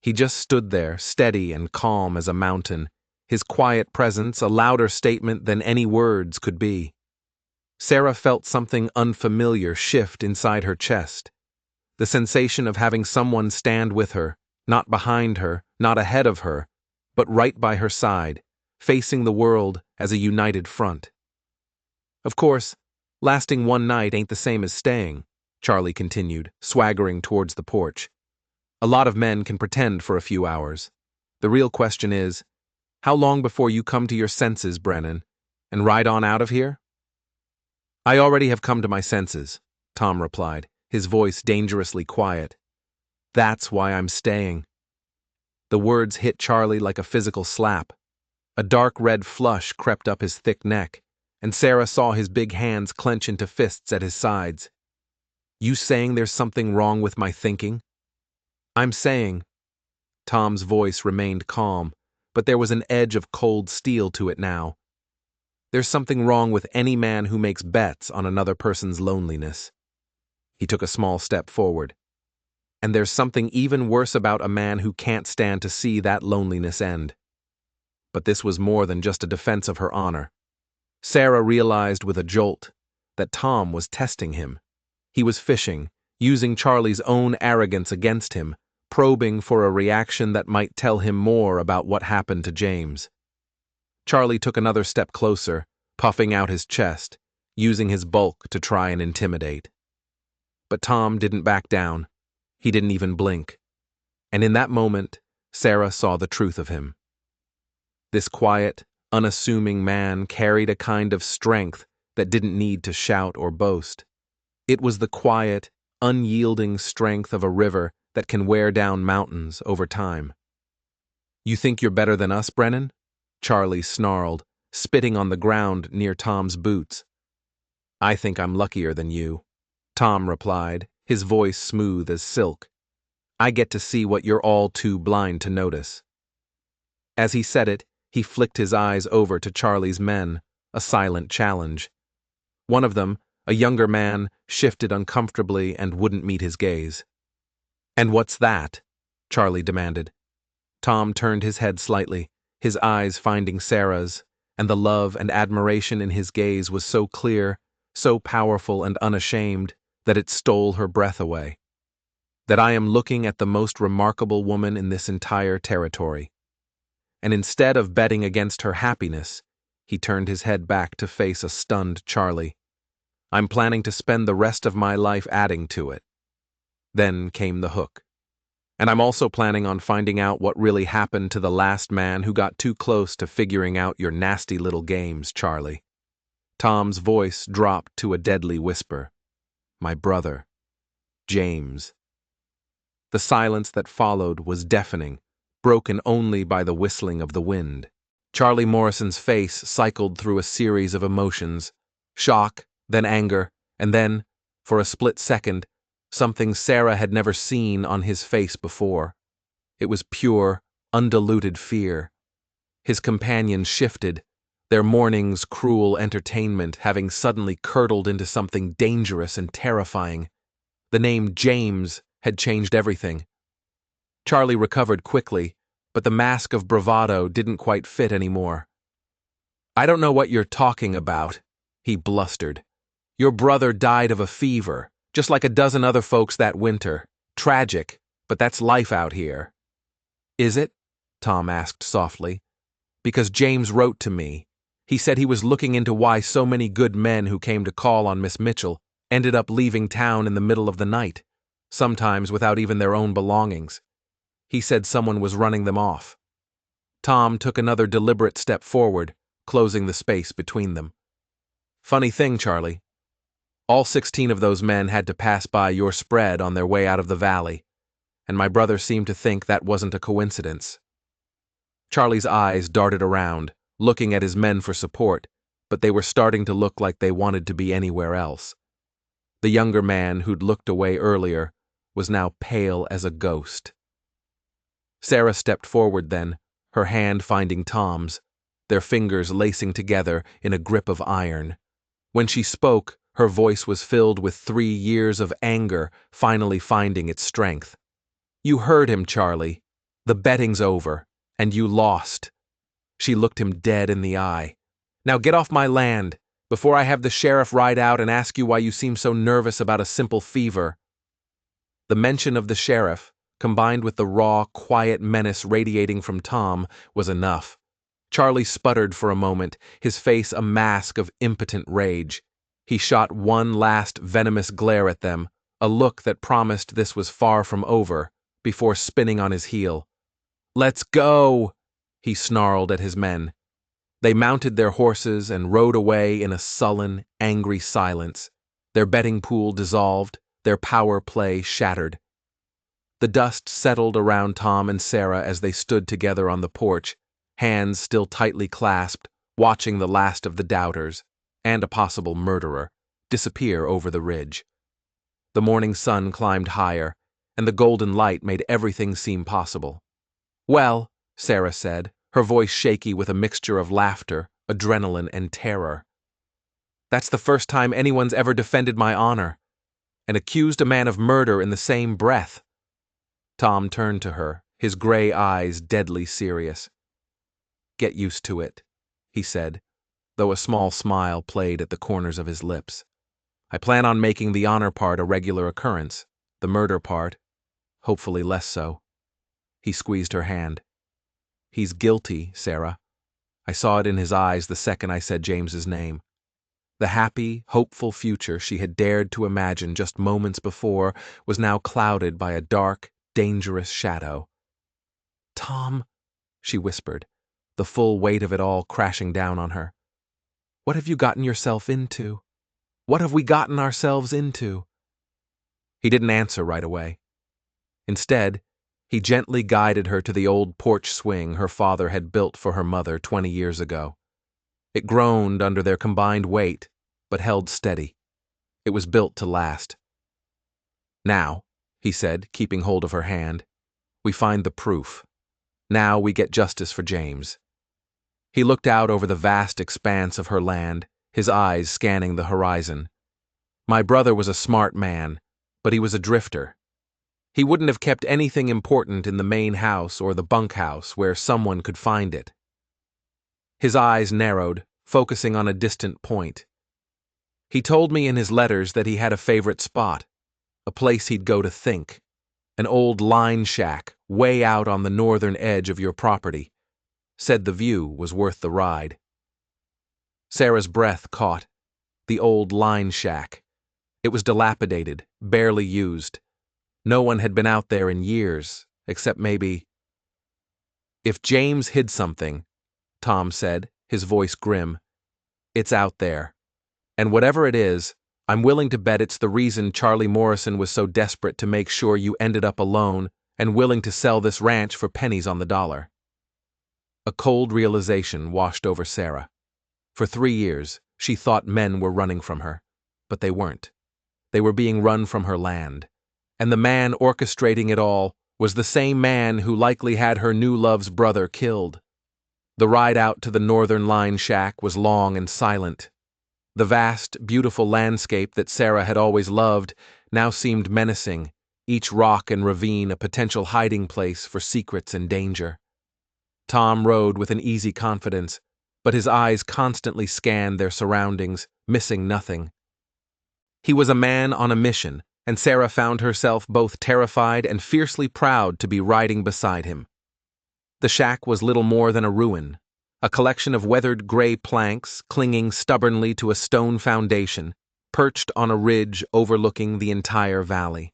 Speaker 1: He just stood there, steady and calm as a mountain, his quiet presence a louder statement than any words could be. Sarah felt something unfamiliar shift inside her chest. The sensation of having someone stand with her, not behind her, not ahead of her, but right by her side, facing the world as a united front. "Of course, lasting one night ain't the same as staying," Charlie continued, swaggering towards the porch. "A lot of men can pretend for a few hours. The real question is, how long before you come to your senses, Brennan, and ride on out of here?" "I already have come to my senses," Tom replied, his voice dangerously quiet. "That's why I'm staying." The words hit Charlie like a physical slap. A dark red flush crept up his thick neck, and Sarah saw his big hands clench into fists at his sides. "You saying there's something wrong with my thinking?" "I'm saying—" Tom's voice remained calm, but there was an edge of cold steel to it now. "There's something wrong with any man who makes bets on another person's loneliness." He took a small step forward. "And there's something even worse about a man who can't stand to see that loneliness end." But this was more than just a defense of her honor. Sarah realized with a jolt that Tom was testing him. He was fishing, using Charlie's own arrogance against him, probing for a reaction that might tell him more about what happened to James. Charlie took another step closer, puffing out his chest, using his bulk to try and intimidate. But Tom didn't back down. He didn't even blink. And in that moment, Sarah saw the truth of him. This quiet, unassuming man carried a kind of strength that didn't need to shout or boast. It was the quiet, unyielding strength of a river that can wear down mountains over time. "You think you're better than us, Brennan?" Charlie snarled, spitting on the ground near Tom's boots. "I think I'm luckier than you," Tom replied, his voice smooth as silk. "I get to see what you're all too blind to notice." As he said it, he flicked his eyes over to Charlie's men, a silent challenge. One of them, a younger man, shifted uncomfortably and wouldn't meet his gaze. "And what's that?" Charlie demanded. Tom turned his head slightly, his eyes finding Sarah's, and the love and admiration in his gaze was so clear, so powerful and unashamed, that it stole her breath away. "That I am looking at the most remarkable woman in this entire territory." And instead of betting against her happiness, he turned his head back to face a stunned Charlie. "I'm planning to spend the rest of my life adding to it." Then came the hook. "And I'm also planning on finding out what really happened to the last man who got too close to figuring out your nasty little games, Charlie." Tom's voice dropped to a deadly whisper. "My brother, James." The silence that followed was deafening, broken only by the whistling of the wind. Charlie Morrison's face cycled through a series of emotions: shock, then anger, and then, for a split second, something Sarah had never seen on his face before. It was pure, undiluted fear. His companions shifted, their morning's cruel entertainment having suddenly curdled into something dangerous and terrifying. The name James had changed everything. Charlie recovered quickly, but the mask of bravado didn't quite fit anymore. "I don't know what you're talking about," he blustered. "Your brother died of a fever, just like a dozen other folks that winter. Tragic, but that's life out here." "Is it?" Tom asked softly. "Because James wrote to me. He said he was looking into why so many good men who came to call on Miss Mitchell ended up leaving town in the middle of the night, sometimes without even their own belongings. He said someone was running them off." Tom took another deliberate step forward, closing the space between them. "Funny thing, Charlie. All 16 of those men had to pass by your spread on their way out of the valley, and my brother seemed to think that wasn't a coincidence." Charlie's eyes darted around, looking at his men for support, but they were starting to look like they wanted to be anywhere else. The younger man who'd looked away earlier was now pale as a ghost. Sarah stepped forward then, her hand finding Tom's, their fingers lacing together in a grip of iron. When she spoke, her voice was filled with 3 years of anger finally finding its strength. "You heard him, Charlie. The betting's over, and you lost." She looked him dead in the eye. "Now get off my land, before I have the sheriff ride out and ask you why you seem so nervous about a simple fever." The mention of the sheriff, combined with the raw, quiet menace radiating from Tom, was enough. Charlie sputtered for a moment, his face a mask of impotent rage. He shot one last venomous glare at them, a look that promised this was far from over, before spinning on his heel. "Let's go!" he snarled at his men. They mounted their horses and rode away in a sullen, angry silence, their betting pool dissolved, their power play shattered. The dust settled around Tom and Sarah as they stood together on the porch, hands still tightly clasped, watching the last of the doubters, and a possible murderer, disappear over the ridge. The morning sun climbed higher, and the golden light made everything seem possible. "Well," Sarah said, her voice shaky with a mixture of laughter, adrenaline, and terror, "that's the first time anyone's ever defended my honor, and accused a man of murder in the same breath." Tom turned to her, his gray eyes deadly serious. "Get used to it," he said, though a small smile played at the corners of his lips. "I plan on making the honor part a regular occurrence, the murder part, hopefully less so." He squeezed her hand. "He's guilty, Sarah. I saw it in his eyes the second I said James's name." The happy, hopeful future she had dared to imagine just moments before was now clouded by a dark, dangerous shadow. "Tom," she whispered, the full weight of it all crashing down on her. "What have you gotten yourself into? What have we gotten ourselves into?" He didn't answer right away. Instead, he gently guided her to the old porch swing her father had built for her mother 20 years ago. It groaned under their combined weight, but held steady. It was built to last. "Now," he said, keeping hold of her hand, "we find the proof. Now we get justice for James." He looked out over the vast expanse of her land, his eyes scanning the horizon. "My brother was a smart man, but he was a drifter. He wouldn't have kept anything important in the main house or the bunkhouse where someone could find it." His eyes narrowed, focusing on a distant point. "He told me in his letters that he had a favorite spot, a place he'd go to think, an old line shack way out on the northern edge of your property. Said the view was worth the ride." Sarah's breath caught. The old line shack. It was dilapidated, barely used. No one had been out there in years, except maybe... "If James hid something," Tom said, his voice grim, "it's out there. And whatever it is, I'm willing to bet it's the reason Charlie Morrison was so desperate to make sure you ended up alone and willing to sell this ranch for pennies on the dollar." A cold realization washed over Sarah. For 3 years, she thought men were running from her, but they weren't. They were being run from her land. And the man orchestrating it all was the same man who likely had her new love's brother killed. The ride out to the northern line shack was long and silent. The vast, beautiful landscape that Sarah had always loved now seemed menacing, each rock and ravine a potential hiding place for secrets and danger. Tom rode with an easy confidence, but his eyes constantly scanned their surroundings, missing nothing. He was a man on a mission, and Sarah found herself both terrified and fiercely proud to be riding beside him. The shack was little more than a ruin, a collection of weathered gray planks clinging stubbornly to a stone foundation, perched on a ridge overlooking the entire valley.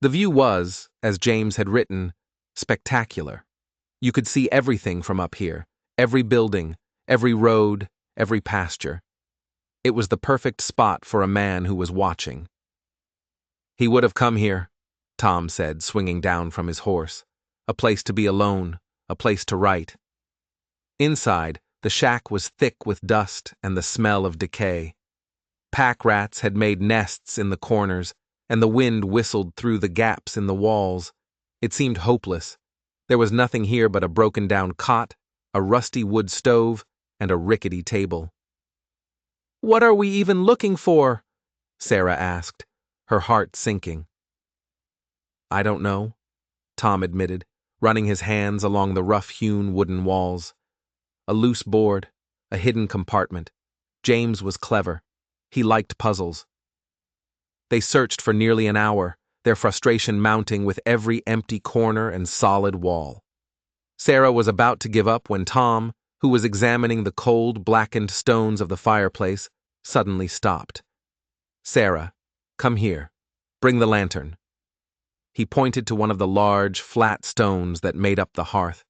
Speaker 1: The view was, as James had written, spectacular. You could see everything from up here, every building, every road, every pasture. It was the perfect spot for a man who was watching. He would have come here, Tom said, swinging down from his horse. A place to be alone, a place to write. Inside, the shack was thick with dust and the smell of decay. Pack rats had made nests in the corners, and the wind whistled through the gaps in the walls. It seemed hopeless. There was nothing here but a broken-down cot, a rusty wood stove, and a rickety table. "What are we even looking for?" Sarah asked, her heart sinking. "I don't know," Tom admitted, running his hands along the rough-hewn wooden walls. A loose board, a hidden compartment. James was clever. He liked puzzles. They searched for nearly an hour, their frustration mounting with every empty corner and solid wall. Sarah was about to give up when Tom, who was examining the cold, blackened stones of the fireplace, suddenly stopped. "Sarah, come here. Bring the lantern." He pointed to one of the large, flat stones that made up the hearth.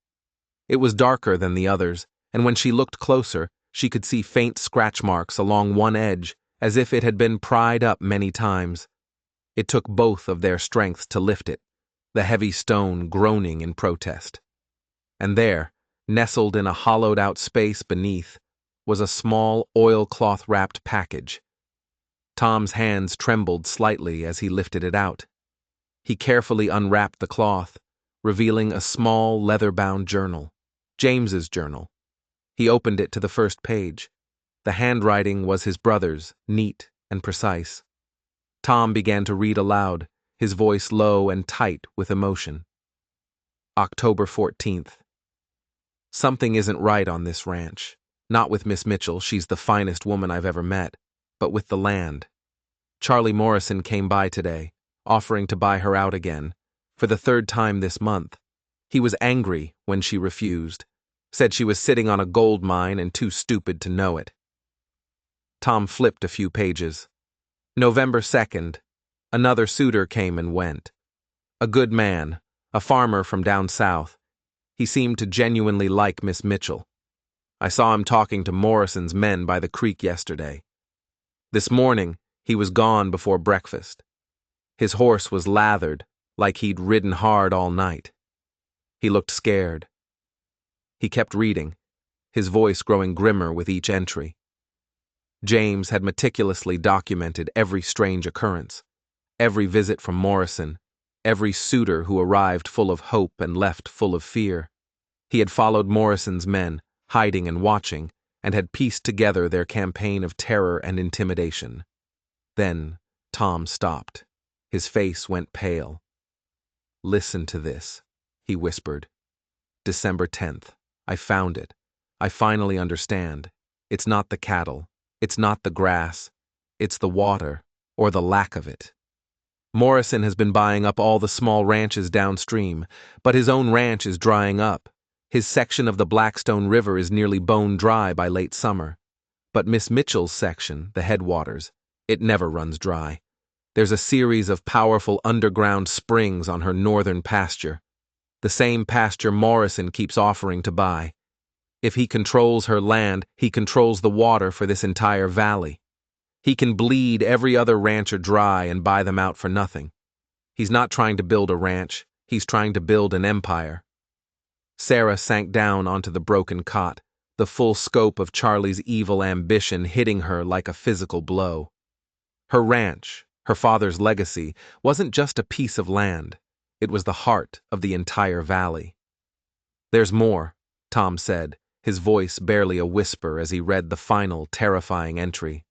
Speaker 1: It was darker than the others, and when she looked closer, she could see faint scratch marks along one edge, as if it had been pried up many times. It took both of their strengths to lift it, the heavy stone groaning in protest. And there, nestled in a hollowed-out space beneath, was a small oilcloth-wrapped package. Tom's hands trembled slightly as he lifted it out. He carefully unwrapped the cloth, revealing a small leather-bound journal, James's journal. He opened it to the first page. The handwriting was his brother's, neat and precise. Tom began to read aloud, his voice low and tight with emotion. October 14th. Something isn't right on this ranch. Not with Miss Mitchell, she's the finest woman I've ever met, but with the land. Charlie Morrison came by today, offering to buy her out again, for the third time this month. He was angry when she refused, said she was sitting on a gold mine and too stupid to know it. Tom flipped a few pages. November 2nd. Another suitor came and went. A good man, a farmer from down south. He seemed to genuinely like Miss Mitchell. I saw him talking to Morrison's men by the creek yesterday. This morning, he was gone before breakfast. His horse was lathered, like he'd ridden hard all night. He looked scared. He kept reading, his voice growing grimmer with each entry. James had meticulously documented every strange occurrence, every visit from Morrison, every suitor who arrived full of hope and left full of fear. He had followed Morrison's men, hiding and watching, and had pieced together their campaign of terror and intimidation. Then Tom stopped. His face went pale. "Listen to this," he whispered. "December 10th. I found it. I finally understand. It's not the cattle. It's not the grass. It's the water, or the lack of it. Morrison has been buying up all the small ranches downstream, but his own ranch is drying up. His section of the Blackstone River is nearly bone dry by late summer. But Miss Mitchell's section, the headwaters, it never runs dry. There's a series of powerful underground springs on her northern pasture, the same pasture Morrison keeps offering to buy. If he controls her land, he controls the water for this entire valley. He can bleed every other rancher dry and buy them out for nothing. He's not trying to build a ranch, he's trying to build an empire." Sarah sank down onto the broken cot, the full scope of Charlie's evil ambition hitting her like a physical blow. Her ranch, her father's legacy, wasn't just a piece of land. It was the heart of the entire valley. "There's more," Tom said, his voice barely a whisper as he read the final, terrifying entry.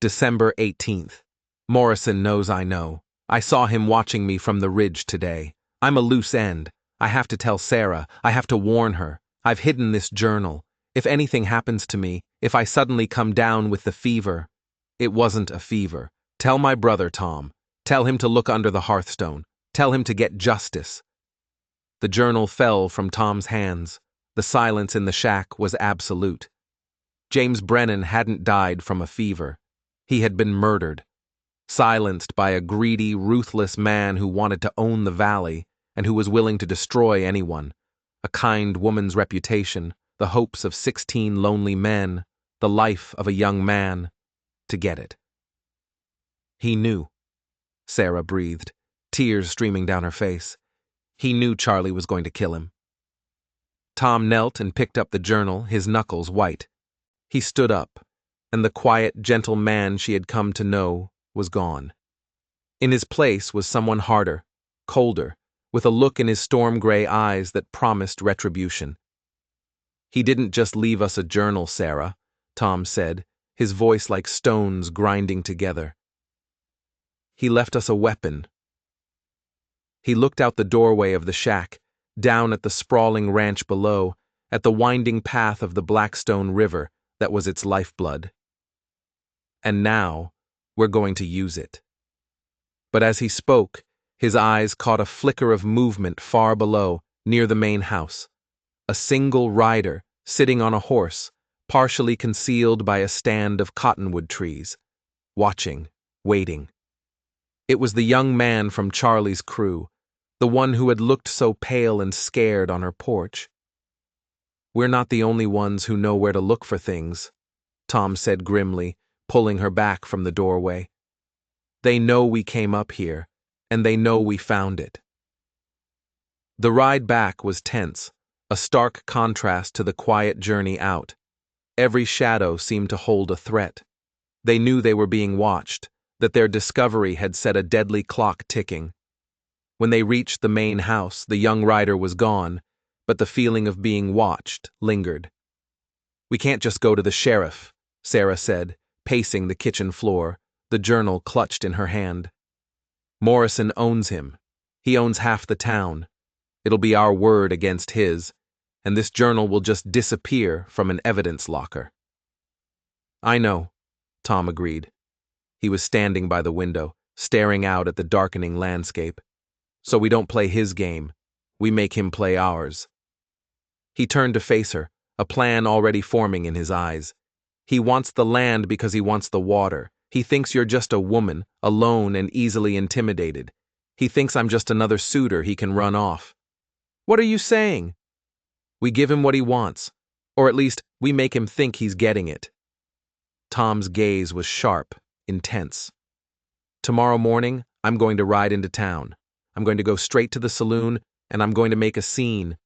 Speaker 1: December 18th. Morrison knows I know. I saw him watching me from the ridge today. I'm a loose end. I have to tell Sarah. I have to warn her. I've hidden this journal. If anything happens to me, if I suddenly come down with the fever. It wasn't a fever. Tell my brother, Tom. Tell him to look under the hearthstone. Tell him to get justice. The journal fell from Tom's hands. The silence in the shack was absolute. James Brennan hadn't died from a fever. He had been murdered. Silenced by a greedy, ruthless man who wanted to own the valley and who was willing to destroy anyone. A kind woman's reputation, the hopes of 16 lonely men, the life of a young man, to get it. He knew. Sarah breathed, tears streaming down her face. He knew Charlie was going to kill him. Tom knelt and picked up the journal, his knuckles white. He stood up, and the quiet, gentle man she had come to know was gone. In his place was someone harder, colder, with a look in his storm-gray eyes that promised retribution. He didn't just leave us a journal, Sarah, Tom said, his voice like stones grinding together. He left us a weapon. He looked out the doorway of the shack, down at the sprawling ranch below, at the winding path of the Blackstone River that was its lifeblood. And now, we're going to use it. But as he spoke, his eyes caught a flicker of movement far below, near the main house. A single rider, sitting on a horse, partially concealed by a stand of cottonwood trees. Watching, waiting. It was the young man from Charlie's crew, the one who had looked so pale and scared on her porch. We're not the only ones who know where to look for things, Tom said grimly, pulling her back from the doorway. They know we came up here, and they know we found it. The ride back was tense, a stark contrast to the quiet journey out. Every shadow seemed to hold a threat. They knew they were being watched, that their discovery had set a deadly clock ticking. When they reached the main house, the young rider was gone, but the feeling of being watched lingered. We can't just go to the sheriff, Sarah said, pacing the kitchen floor, the journal clutched in her hand. Morrison owns him. He owns half the town. It'll be our word against his, and this journal will just disappear from an evidence locker. I know, Tom agreed. He was standing by the window, staring out at the darkening landscape. So we don't play his game. We make him play ours. He turned to face her, a plan already forming in his eyes. He wants the land because he wants the water. He thinks you're just a woman, alone and easily intimidated. He thinks I'm just another suitor he can run off. What are you saying? We give him what he wants, or at least we make him think he's getting it. Tom's gaze was sharp, intense. Tomorrow morning, I'm going to ride into town. I'm going to go straight to the saloon, and I'm going to make a scene.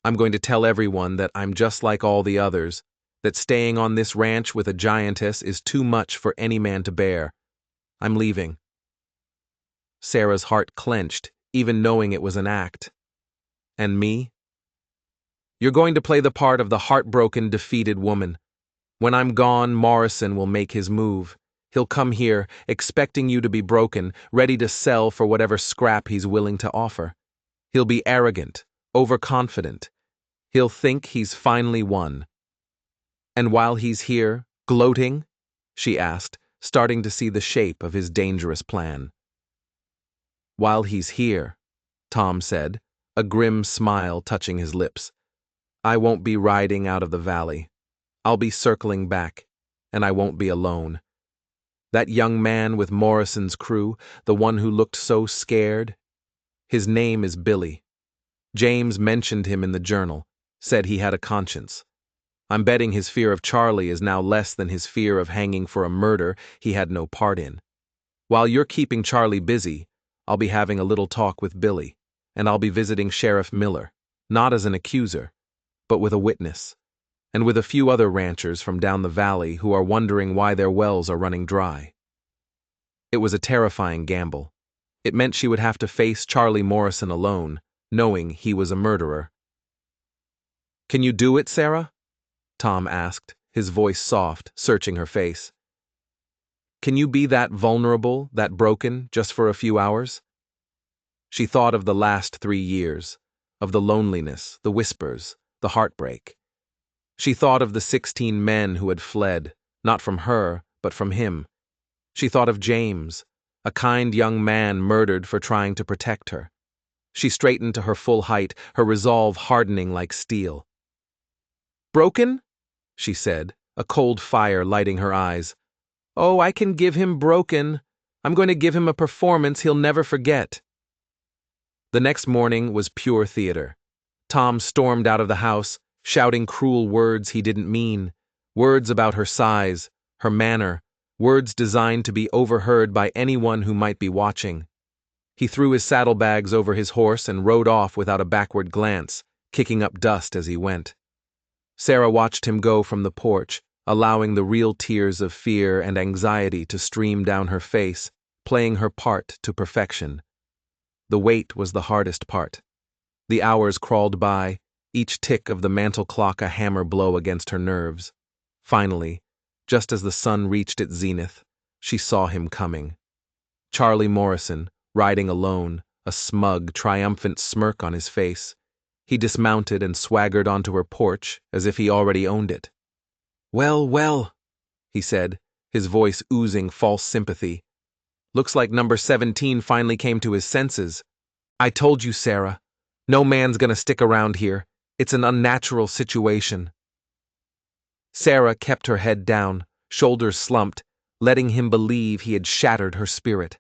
Speaker 1: I'm going to tell everyone that I'm just like all the others, that staying on this ranch with a giantess is too much for any man to bear. I'm leaving. Sarah's heart clenched, even knowing it was an act. And me? You're going to play the part of the heartbroken, defeated woman. When I'm gone, Morrison will make his move. He'll come here, expecting you to be broken, ready to sell for whatever scrap he's willing to offer. He'll be arrogant, overconfident. He'll think he's finally won. And while he's here, gloating, she asked, starting to see the shape of his dangerous plan. While he's here, Tom said, a grim smile touching his lips, I won't be riding out of the valley. I'll be circling back, and I won't be alone. That young man with Morrison's crew, the one who looked so scared, his name is Billy. James mentioned him in the journal, said he had a conscience. I'm betting his fear of Charlie is now less than his fear of hanging for a murder he had no part in. While you're keeping Charlie busy, I'll be having a little talk with Billy, and I'll be visiting Sheriff Miller, not as an accuser, but with a witness, and with a few other ranchers from down the valley who are wondering why their wells are running dry. It was a terrifying gamble. It meant she would have to face Charlie Morrison alone, knowing he was a murderer. Can you do it, Sarah? Tom asked, his voice soft, searching her face. Can you be that vulnerable, that broken, just for a few hours? She thought of the last 3 years, of the loneliness, the whispers, the heartbreak. She thought of the 16 men who had fled, not from her, but from him. She thought of James, a kind young man murdered for trying to protect her. She straightened to her full height, her resolve hardening like steel. "Broken?" she said, a cold fire lighting her eyes. "Oh, I can give him broken. I'm going to give him a performance he'll never forget." The next morning was pure theater. Tom stormed out of the house, shouting cruel words he didn't mean, words about her size, her manner, words designed to be overheard by anyone who might be watching. He threw his saddlebags over his horse and rode off without a backward glance, kicking up dust as he went. Sarah watched him go from the porch, allowing the real tears of fear and anxiety to stream down her face, playing her part to perfection. The wait was the hardest part. The hours crawled by, each tick of the mantel clock a hammer blow against her nerves. Finally, just as the sun reached its zenith, she saw him coming. Charlie Morrison, riding alone, a smug, triumphant smirk on his face. He dismounted and swaggered onto her porch as if he already owned it. "Well, well," he said, his voice oozing false sympathy. "Looks like number 17 finally came to his senses. I told you, Sarah. No man's gonna stick around here. It's an unnatural situation." Sarah kept her head down, shoulders slumped, letting him believe he had shattered her spirit.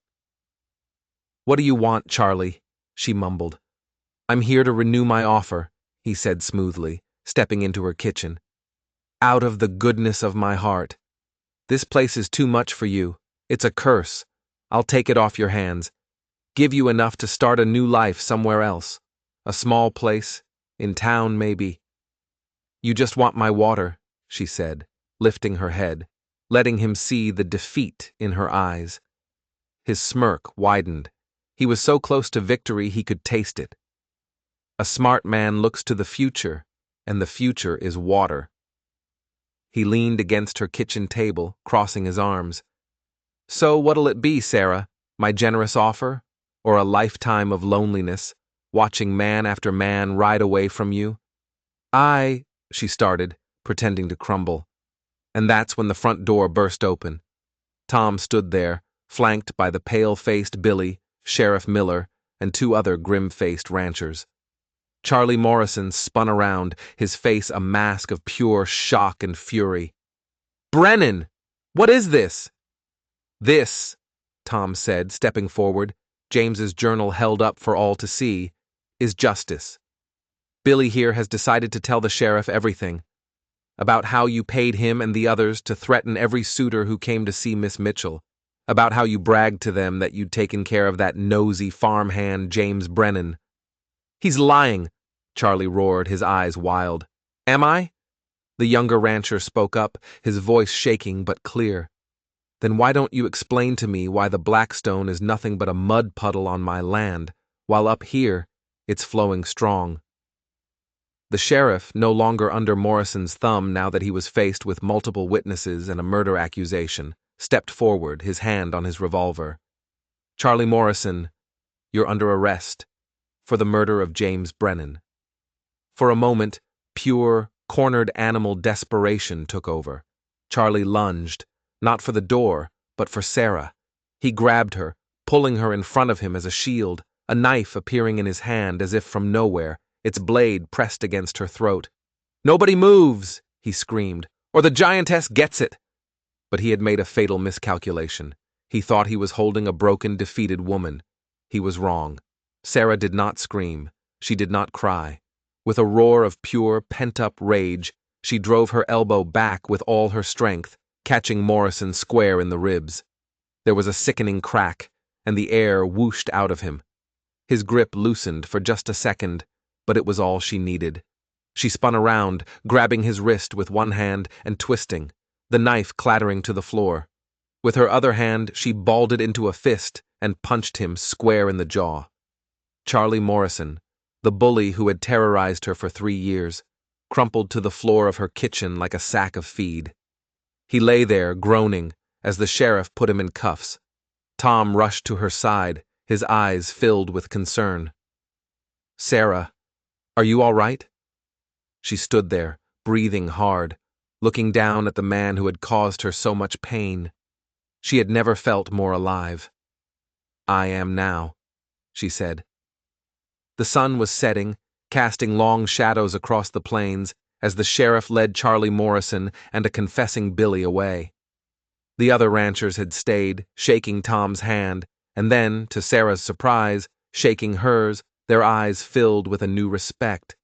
Speaker 1: "What do you want, Charlie?" she mumbled. "I'm here to renew my offer," he said smoothly, stepping into her kitchen. "Out of the goodness of my heart. This place is too much for you. It's a curse. I'll take it off your hands. Give you enough to start a new life somewhere else. A small place, in town maybe." "You just want my water," she said, lifting her head, letting him see the defeat in her eyes. His smirk widened. He was so close to victory he could taste it. A smart man looks to the future, and the future is water. He leaned against her kitchen table, crossing his arms. "So what'll it be, Sarah? My generous offer? Or a lifetime of loneliness, watching man after man ride away from you?" She started, pretending to crumble. And that's when the front door burst open. Tom stood there, flanked by the pale-faced Billy, Sheriff Miller, and 2 other grim-faced ranchers. Charlie Morrison spun around, his face a mask of pure shock and fury. "Brennan! What is this?" "This," Tom said, stepping forward, James's journal held up for all to see, "is justice. Billy here has decided to tell the sheriff everything. About how you paid him and the others to threaten every suitor who came to see Miss Mitchell. About how you bragged to them that you'd taken care of that nosy farmhand James Brennan." "He's lying," Charlie roared, his eyes wild. "Am I?" The younger rancher spoke up, his voice shaking but clear. "Then why don't you explain to me why the Blackstone is nothing but a mud puddle on my land, while up here it's flowing strong?" The sheriff, no longer under Morrison's thumb now that he was faced with multiple witnesses and a murder accusation, stepped forward, his hand on his revolver. "Charlie Morrison, you're under arrest for the murder of James Brennan." For a moment, pure, cornered animal desperation took over. Charlie lunged, not for the door, but for Sarah. He grabbed her, pulling her in front of him as a shield, a knife appearing in his hand as if from nowhere, its blade pressed against her throat. "Nobody moves!" he screamed, "or the giantess gets it!" But he had made a fatal miscalculation. He thought he was holding a broken, defeated woman. He was wrong. Sarah did not scream. She did not cry. With a roar of pure, pent-up rage, she drove her elbow back with all her strength, catching Morrison square in the ribs. There was a sickening crack, and the air whooshed out of him. His grip loosened for just a second, but it was all she needed. She spun around, grabbing his wrist with one hand and twisting, the knife clattering to the floor. With her other hand, she balled it into a fist and punched him square in the jaw. Charlie Morrison, the bully who had terrorized her for 3 years, crumpled to the floor of her kitchen like a sack of feed. He lay there, groaning, as the sheriff put him in cuffs. Tom rushed to her side, his eyes filled with concern. "Sarah, are you all right?" She stood there, breathing hard, looking down at the man who had caused her so much pain. She had never felt more alive. "I am now," she said. The sun was setting, casting long shadows across the plains as the sheriff led Charlie Morrison and a confessing Billy away. The other ranchers had stayed, shaking Tom's hand, and then, to Sarah's surprise, shaking hers, their eyes filled with a new respect.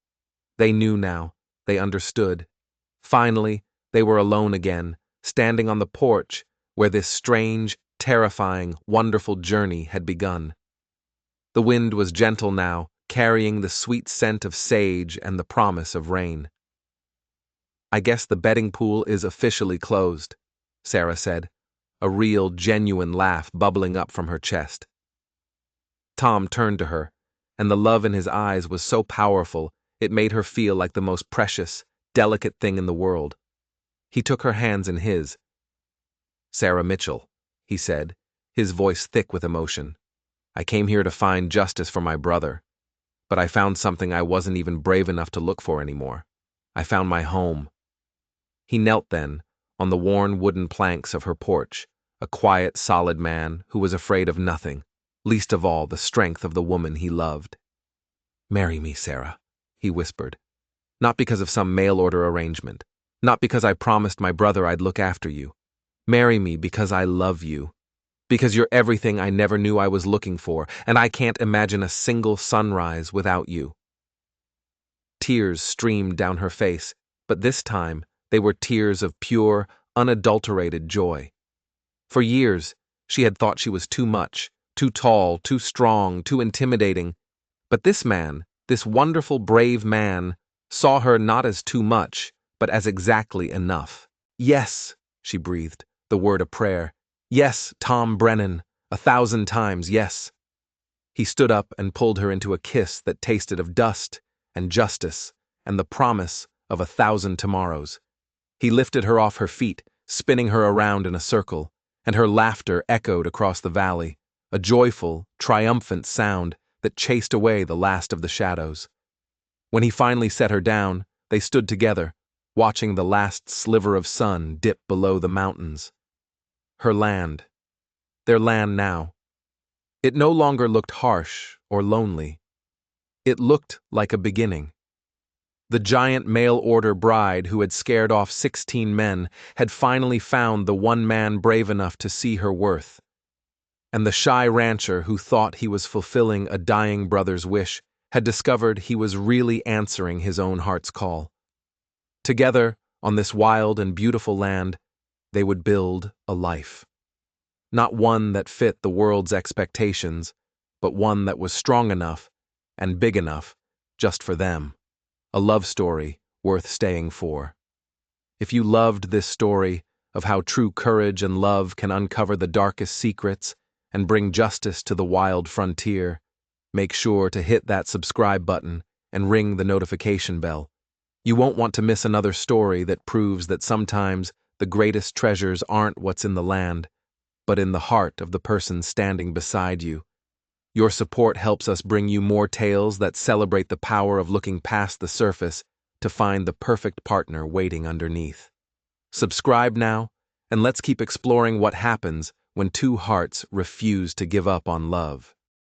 Speaker 1: They knew now. They understood. Finally, they were alone again, standing on the porch where this strange, terrifying, wonderful journey had begun. The wind was gentle now, carrying the sweet scent of sage and the promise of rain. "I guess the betting pool is officially closed," Sarah said, a real, genuine laugh bubbling up from her chest. Tom turned to her, and the love in his eyes was so powerful it made her feel like the most precious, delicate thing in the world. He took her hands in his. "Sarah Mitchell," he said, his voice thick with emotion. "I came here to find justice for my brother, but I found something I wasn't even brave enough to look for anymore. I found my home." He knelt then, on the worn wooden planks of her porch, a quiet, solid man who was afraid of nothing, least of all the strength of the woman he loved. "Marry me, Sarah," he whispered. "Not because of some mail-order arrangement. Not because I promised my brother I'd look after you. Marry me because I love you. Because you're everything I never knew I was looking for, and I can't imagine a single sunrise without you." Tears streamed down her face, but this time they were tears of pure, unadulterated joy. For years, she had thought she was too much, too tall, too strong, too intimidating. But this man, this wonderful, brave man, saw her not as too much, but as exactly enough. "Yes," she breathed, the word a prayer. "Yes, Tom Brennan, 1,000 times yes." He stood up and pulled her into a kiss that tasted of dust and justice and the promise of 1,000 tomorrows. He lifted her off her feet, spinning her around in a circle, and her laughter echoed across the valley, a joyful, triumphant sound that chased away the last of the shadows. When he finally set her down, they stood together, watching the last sliver of sun dip below the mountains. Her land. Their land now. It no longer looked harsh or lonely. It looked like a beginning. The giant mail-order bride who had scared off 16 men had finally found the one man brave enough to see her worth. And the shy rancher who thought he was fulfilling a dying brother's wish had discovered he was really answering his own heart's call. Together, on this wild and beautiful land, they would build a life. Not one that fit the world's expectations, but one that was strong enough and big enough just for them. A love story worth staying for. If you loved this story of how true courage and love can uncover the darkest secrets and bring justice to the wild frontier, make sure to hit that subscribe button and ring the notification bell. You won't want to miss another story that proves that sometimes the greatest treasures aren't what's in the land, but in the heart of the person standing beside you. Your support helps us bring you more tales that celebrate the power of looking past the surface to find the perfect partner waiting underneath. Subscribe now, and let's keep exploring what happens when two hearts refuse to give up on love.